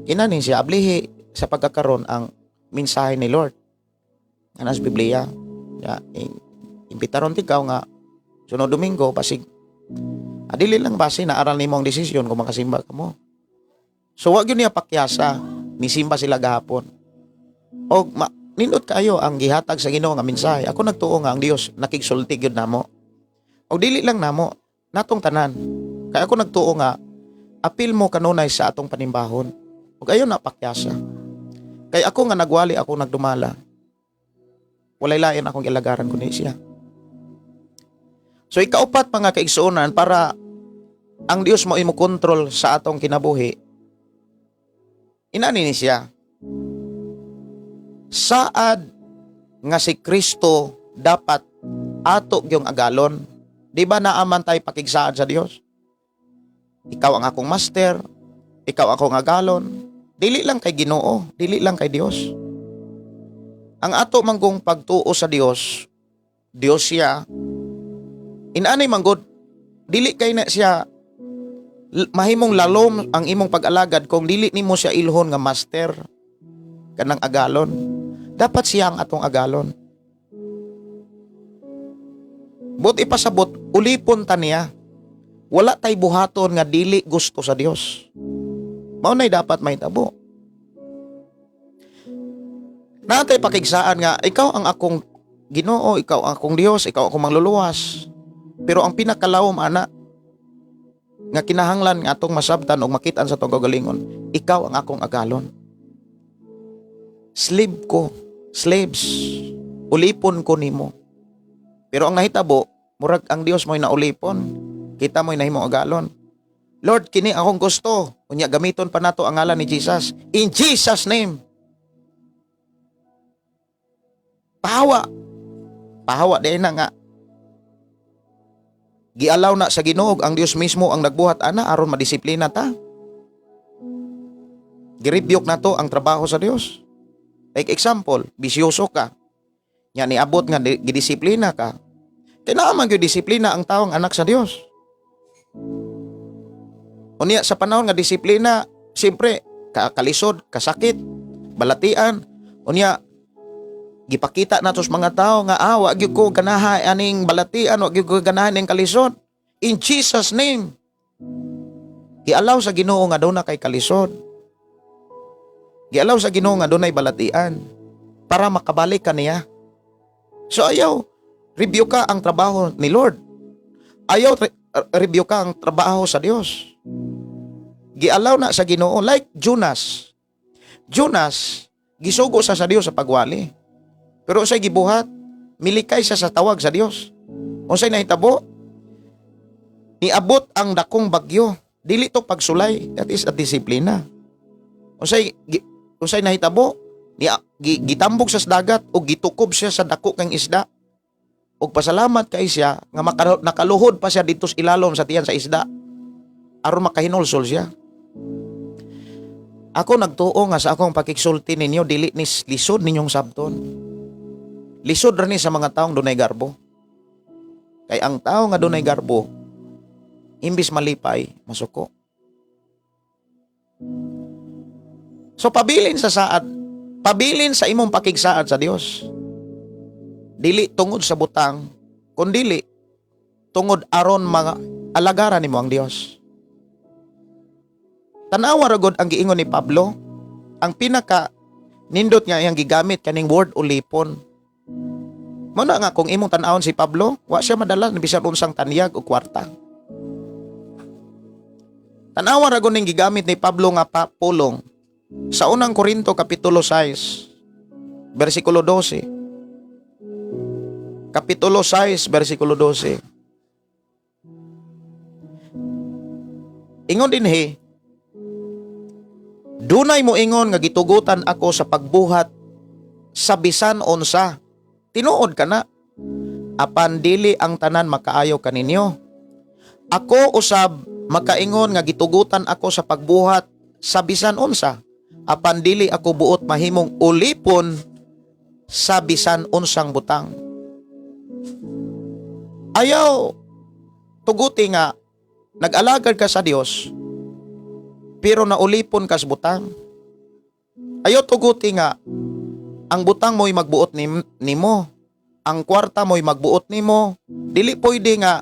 inanin siya, ablihi sa pagkakaroon ang mensahe ni Lord. Nga sa Biblia. Imbitaron tikaw nga, sunod Domingo, pasig, adili lang base na aral nimo ang desisyon kung makasimba ka mo. So, wag yun niya pakyasa, misimba sila gahapon. O, nindot kayo ang gihatag sa Ginoo nga mensahe. Ako nagtuo nga ang Dios, nakigsulti yun namo. O, dili lang namo, natong tanan. Kaya ako nagtuo nga, apil mo kanunay sa atong panimbahon. Huwag ayaw na pakyasa. Kaya ako nga nagwali, ako nagdumala. Walay lain akong ilagaran ko ni siya. So ikaupat mga kaigsuonan para ang Dios mo imo kontrol sa atong kinabuhi. Inani ni siya. Saad nga si Kristo dapat ato gyung agalon. Di ba naaman tayo pakigsaan sa Dios? Ikaw ang akong master, ikaw akong agalon. Dili lang kay Ginoo, dili lang kay Dios. Ang ato manggong pagtuo sa Dios, Dios siya. Inanay manggod, dili kay na siya mahimong lalom ang imong pag-alagad kung dili nimo siya ilhon nga master kanang agalon. Dapat siya ang atong agalon. But ipasabot, ulipon ta niya. Wala tay buhaton nga dili gusto sa Dios. Mao nay dapat mahitabo. Natay pakigsaan nga, ikaw ang akong Ginoo, ikaw ang akong Dios, ikaw akong mangluluwas. Pero ang pinakalawom, ana, nga kinahanglan nga atong masabtan o makitaan sa itong kagalingon, ikaw ang akong agalon. Slave ko, slaves, ulipon ko nimo. Pero ang nahitabo, murag ang Dios mo'y naulipon, kita mo'y nahimong agalon. Lord, kini akong gusto, unya gamiton pa nato ang ngalan ni Jesus. In Jesus' name. Pahawa din na nga. Gialaw na sa Ginoo ang Dios mismo ang nagbuhat ana aron madisiplina ta. Girebuke na to ang trabaho sa Dios. Like example, bisyoso ka. Nya niabot nga gidisiplina ka. Kailangan gyud disiplina ang taong anak sa Dios. Unya sa panahon nga disiplina, siyempre kalisod, kasakit, balatian. Unya gipakita nato sa mga tao nga wa gyud ko ganahan aning balatian, wa gyud ko ganahan ning kalisod. In Jesus name. Gialaw sa Ginoo nga doon na kay kalisod. Gialaw sa Ginoo nga doon ay balatian para makabalik ka niya. So ayaw review ka ang trabaho ni Lord. Ayaw review ka ang trabaho sa Dios. Gialaw na sa Ginoo like Jonas. Jonas gisugo sa Dios sa pagwali. Pero unsay gibuhat, milikay siya sa tawag sa Dios. Unsay nahitabo? Niabot ang dakong bagyo. Dili to pagsulay, that is a disiplina. Unsay nahitabo? Gitambog sa dagat o gitukob siya sa dako kang isda. Og pasalamat kay siya nga nakaluhod pa siya dito sa ilalom sa tiyan sa isda. Aron makahinulsol siya. Ako nagtuo nga sa akong pakigsulti ninyo dili ni lisod ninyong sabton. Lisod rin sa mga taong dunay garbo. Kay ang tao nga dunay garbo, imbis malipay, masuko. So pabilin sa imong pakigsaad sa Dios. Dili tungod sa butang, kundili tungod aron mga alagaran nimo ang Dios. Tanawa ra gud ang giingon ni Pablo, ang pinaka nindot nga iyang gigamit kaning word ulipon. Muna nga kung imong tan-awon si Pablo, wa siya madala na bisan unsang tanyag o kwarta. Tanawa ra ning gigamit ni Pablo nga pulong sa unang Korinto kapitulo 6 bersikulo 12. Kapitulo 6 bersikulo 12. Ingon dinhi, dunay mo ingon nga gitugutan ako sa pagbuhat sa bisan unsa. Tinuod ka na. Apan dili ang tanan makaayo kaninyo. Ako usab makaingon nga gitugutan ako sa pagbuhat sa bisan unsa. Apan dili ako buot mahimong ulipon sa bisan unsang butang. Ayaw tuguti nga nag-alagad ka sa Dios pero naulipon ka sa butang. Ayaw tuguti nga ang butang mo'y magbuot nimo. Ang kwarta mo'y magbuot nimo. Dili pwede nga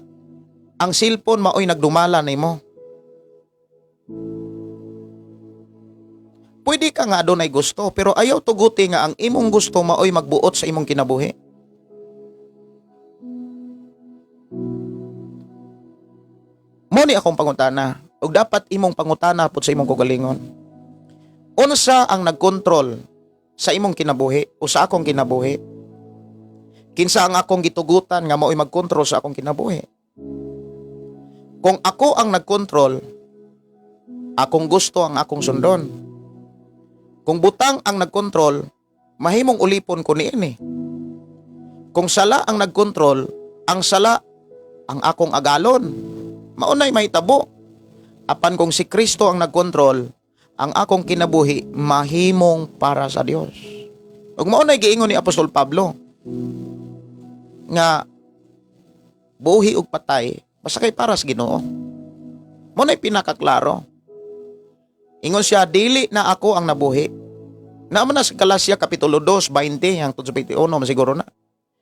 ang cellphone mao'y nagdumala nimo. Pwede ka nga adunay gusto, pero ayaw tuguti nga ang imong gusto mao'y magbuot sa imong kinabuhi. Muni akong pangutana, ug dapat imong pangutana pod sa imong kaugalingon. Unsa ang nagkontrol sa imong kinabuhi o sa akong kinabuhi? Kinsa ang akong gitugutan nga mao'y magkontrol sa akong kinabuhi? Kung ako ang nagkontrol, akong gusto ang akong sundon. Kung butang ang nagkontrol, mahimong ulipon ko niini. Kung sala ang nagkontrol, ang sala ang akong agalon. Maunay mahitabo. Apan kung si Kristo ang nagkontrol, ang akong kinabuhi mahimong para sa Dios. Ug maunay giingon ni Apostol Pablo nga buhi ug patay basta kay para sa Ginoo. Maunay pinakaklaro. Ingon siya, dili na ako ang nabuhi. Naman na sa Galacia Kapitulo 2, 20 hangtod sa 21 masiguro na.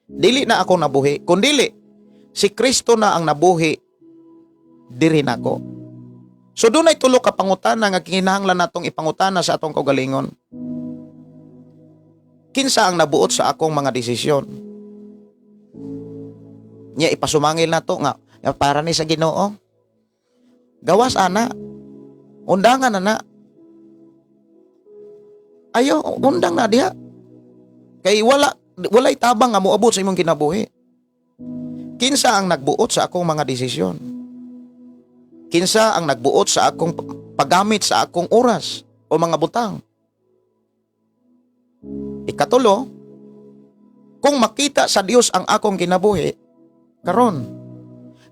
Dili na ako nabuhi, kundili si Kristo na ang nabuhi diri nako. So doon ay tulo ka pangutana nga kinahanglan natong ipangutana sa atong kaugalingon. Kinsa ang nabuot sa akong mga desisyon? Nya ipasumangil nato nga para ni sa Ginoo. Gawas ana. Undangan na. Ayo, undang na diha. Kay walay tabang nga moabot sa imong kinabuhi. Kinsa ang nagbuot sa akong mga desisyon? Kinsa ang nagbuot sa akong paggamit sa akong oras o mga butang? Ikatulo, kung makita sa Dios ang akong kinabuhi, karon,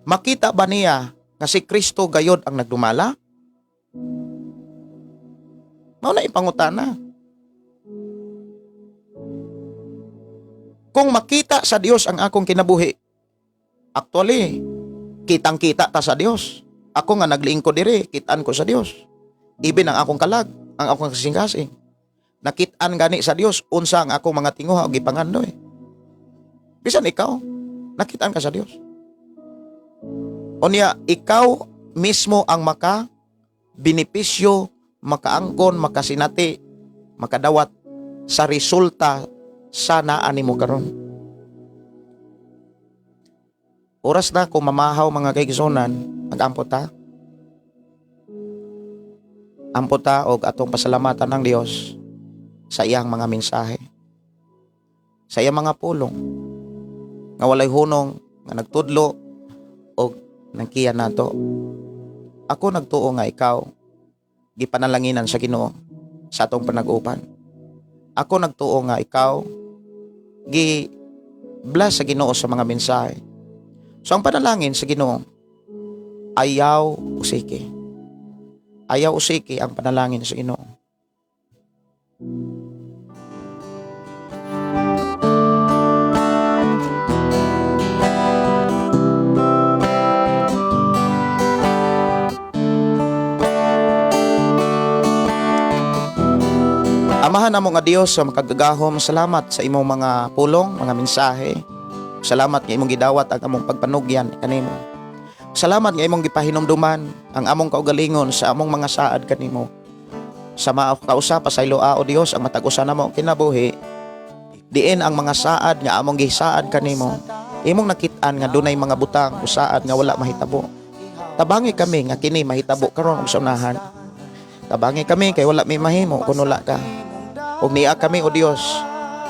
makita ba niya nga si Kristo gayod ang nagdumala? Mao na ipangutana. Kung makita sa Dios ang akong kinabuhi, actually, kitang-kita ta sa Dios. Ako nga naglingkod diri, kitaan ko sa Dios. Ibin ang akong kalag, ang akong kasing-kasing. Nakitaan gani sa Dios, unsa ang akong mga tinguha o gipangandoy. Bisan ikaw, nakitaan ka sa Dios. Unya, ikaw mismo ang benepisyo, makaangkon, makasinati, makadawat sa resulta sa naan mo karon. Oras na kung mamahaw mga kaigsunan, mag-ampot ta. Ampot ta og atong pasalamatan ng Dios sa iyang mga mensahe. Sa iyang mga pulong nga walay hunong nga nagtudlo og nangkiyan nato. Ako nagtuo nga ikaw gipanalanginan sa Ginoo sa atong panag-uban. Ako nagtuo nga ikaw bless sa Ginoo sa mga mensahe. So ang panalangin sa Ginoo, ayaw usiki. Ayaw usiki ang panalangin sa Ginoo. Amahan namo nga Dios sa makagagahom, salamat sa imong mga pulong, mga mensahe. Salamat nga imong gidawat ang among pagpanugyan kanimo. Salamat nga imong gipahinumduman ang among kaugalingon sa among mga saad kanimo. Sa kausa pasayloa o Dios ang matag-usa namo kinabuhi. Diin ang mga saad nga among gisaad kanimo. Imong nakit-an nga dunay mga butang o saad nga wala mahitabo. Tabangi kami nga kini mahitabo karon og saunahan. Tabangi kami kay wala may mahimo kun wala ka. Og niya kami o Dios,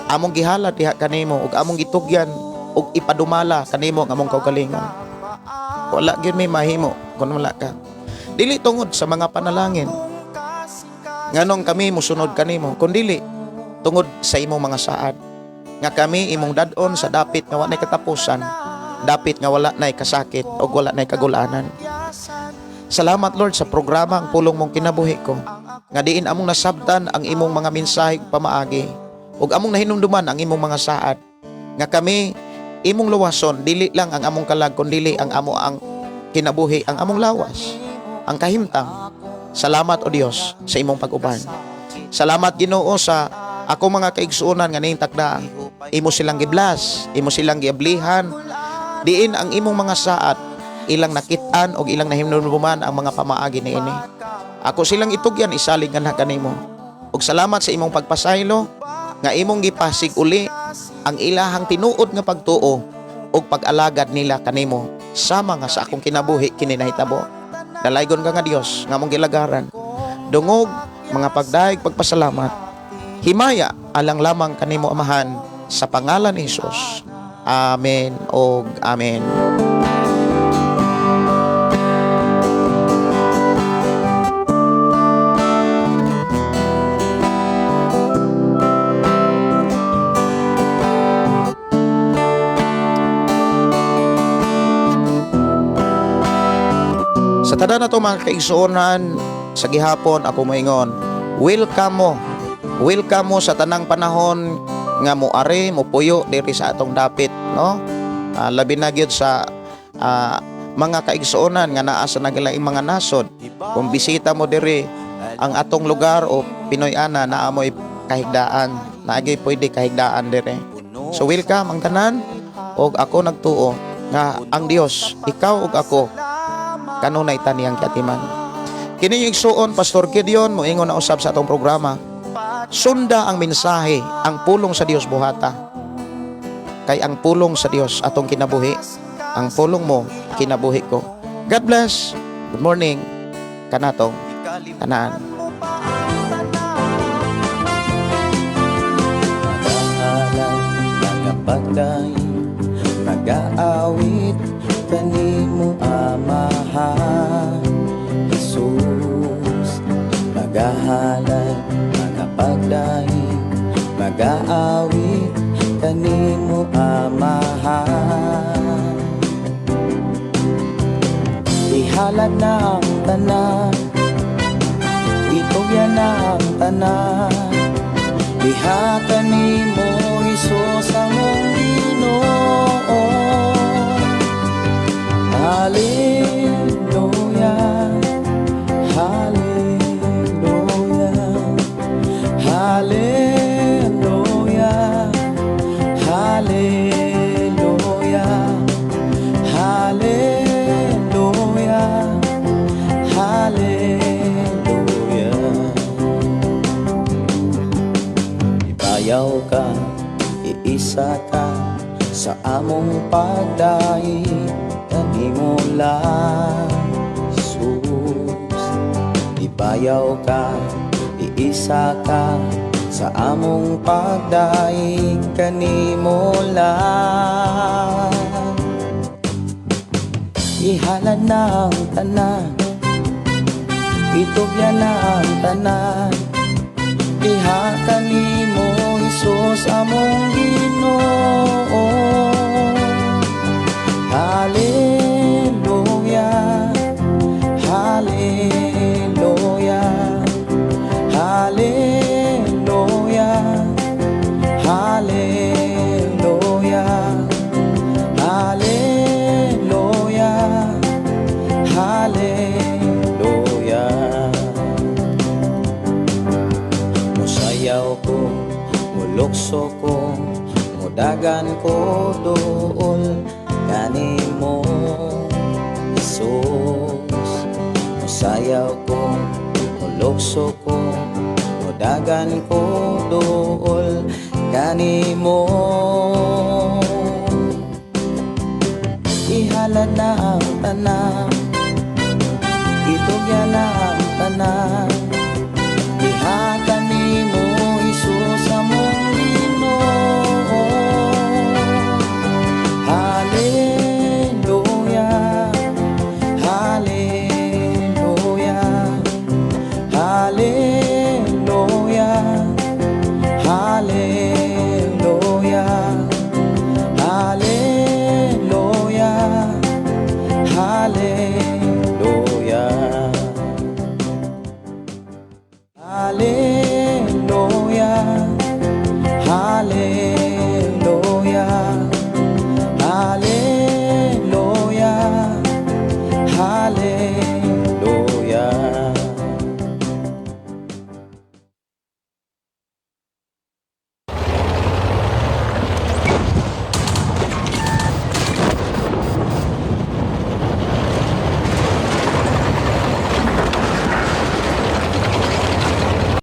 among gihalad diha kanimo ug among gitugyan ug ipadumala kanimo ang among kaugalingon. Wala gyud may mahimo kun wala ka. Dili tungod sa mga panalangin nganong kami mosunod kanimo, kundi tungod sa imong mga saad nga kami imong dad-on sa dapit nga wala nay katapusan, dapit nga wala nay kasakit ug wala nay kagulanan. Salamat Lord sa programa ang pulong mong kinabuhi ko nga diin among nasabtan ang imong mga mensahe pamaagi ug among nahinumduman ang imong mga saad nga kami imong luwason, dili lang ang among kalag kundi ang ang kinabuhi, ang among lawas, ang kahimtang. Salamat o Dios sa imong pag-uban. Salamat Ginoo sa akong mga kaigsuonan nga ning takda. Imo silang giblas, imo silang giablihan. Diin ang imong mga saad ilang nakit-an og ilang nahinumduman ang mga pamaagi niini. Ako silang itugyan isalig nga kanimo. Ug salamat sa imong pagpasaylo nga imong gipasig uli ang ilahang tinuod nga pagtuo ug pag-alagad nila kanimo sama nga sa akong kinabuhi kini nahitabo. Dalaygon ka nga Dios nga among gilagaran. Dungog mga pagdaig pagpasalamat. Himaya alang lamang kanimo Amahan sa pangalan ni Hesus. Amen og amen. tada na to mga kaigsuonan sa gihapon ako moingon, welcome mo sa tanang panahon nga moari mo puyo diri sa atong dapit, no? Labi na gyud sa mga kaigsuonan nga naa sa naglaing mga nasod. Kung bisita mo diri ang atong lugar o Pinoy ana, naamoy kahigdaan, naagay pwede kahigdaan diri. So welcome ang tanan, og ako nagtuo nga ang Dios, ikaw ug ako kanunay taniyang kiatiman. Kini yung igsuon Pastor Gideon moingon na usab sa atong programa. Sunda ang mensahe, ang pulong sa Dios buhata. Kay ang pulong sa Dios atong kinabuhi, ang pulong mo kinabuhi ko. God bless. Good morning kanatong tanan. Pagday mag-aawit kanimo amahan Jesus, magahalad mga pagday mag-aawit kanimo amahan. Ihalad na ang tanan, itugyan na ang tanan, diha kanimo Jesus ang mong Ginoo. Hallelujah, hallelujah, hallelujah, hallelujah, hallelujah, hallelujah. Ibayaw ka, iisa ka sa among pagdaig kanimo lang Jesus. Ibayaw ka, iisa ka sa among pagdaig kanimo lang. Ihalad na ang tanan, itugyan na ang tanan, diha kanimo Jesus among Ginoo. Hallelujah, hallelujah, hallelujah, hallelujah, hallelujah, hallelujah. Musayaw ko, mulukso ko, mudagan ko dool kanimo Jesus. Musayaw ko, mulukso ko, mudagan ko dool kanimo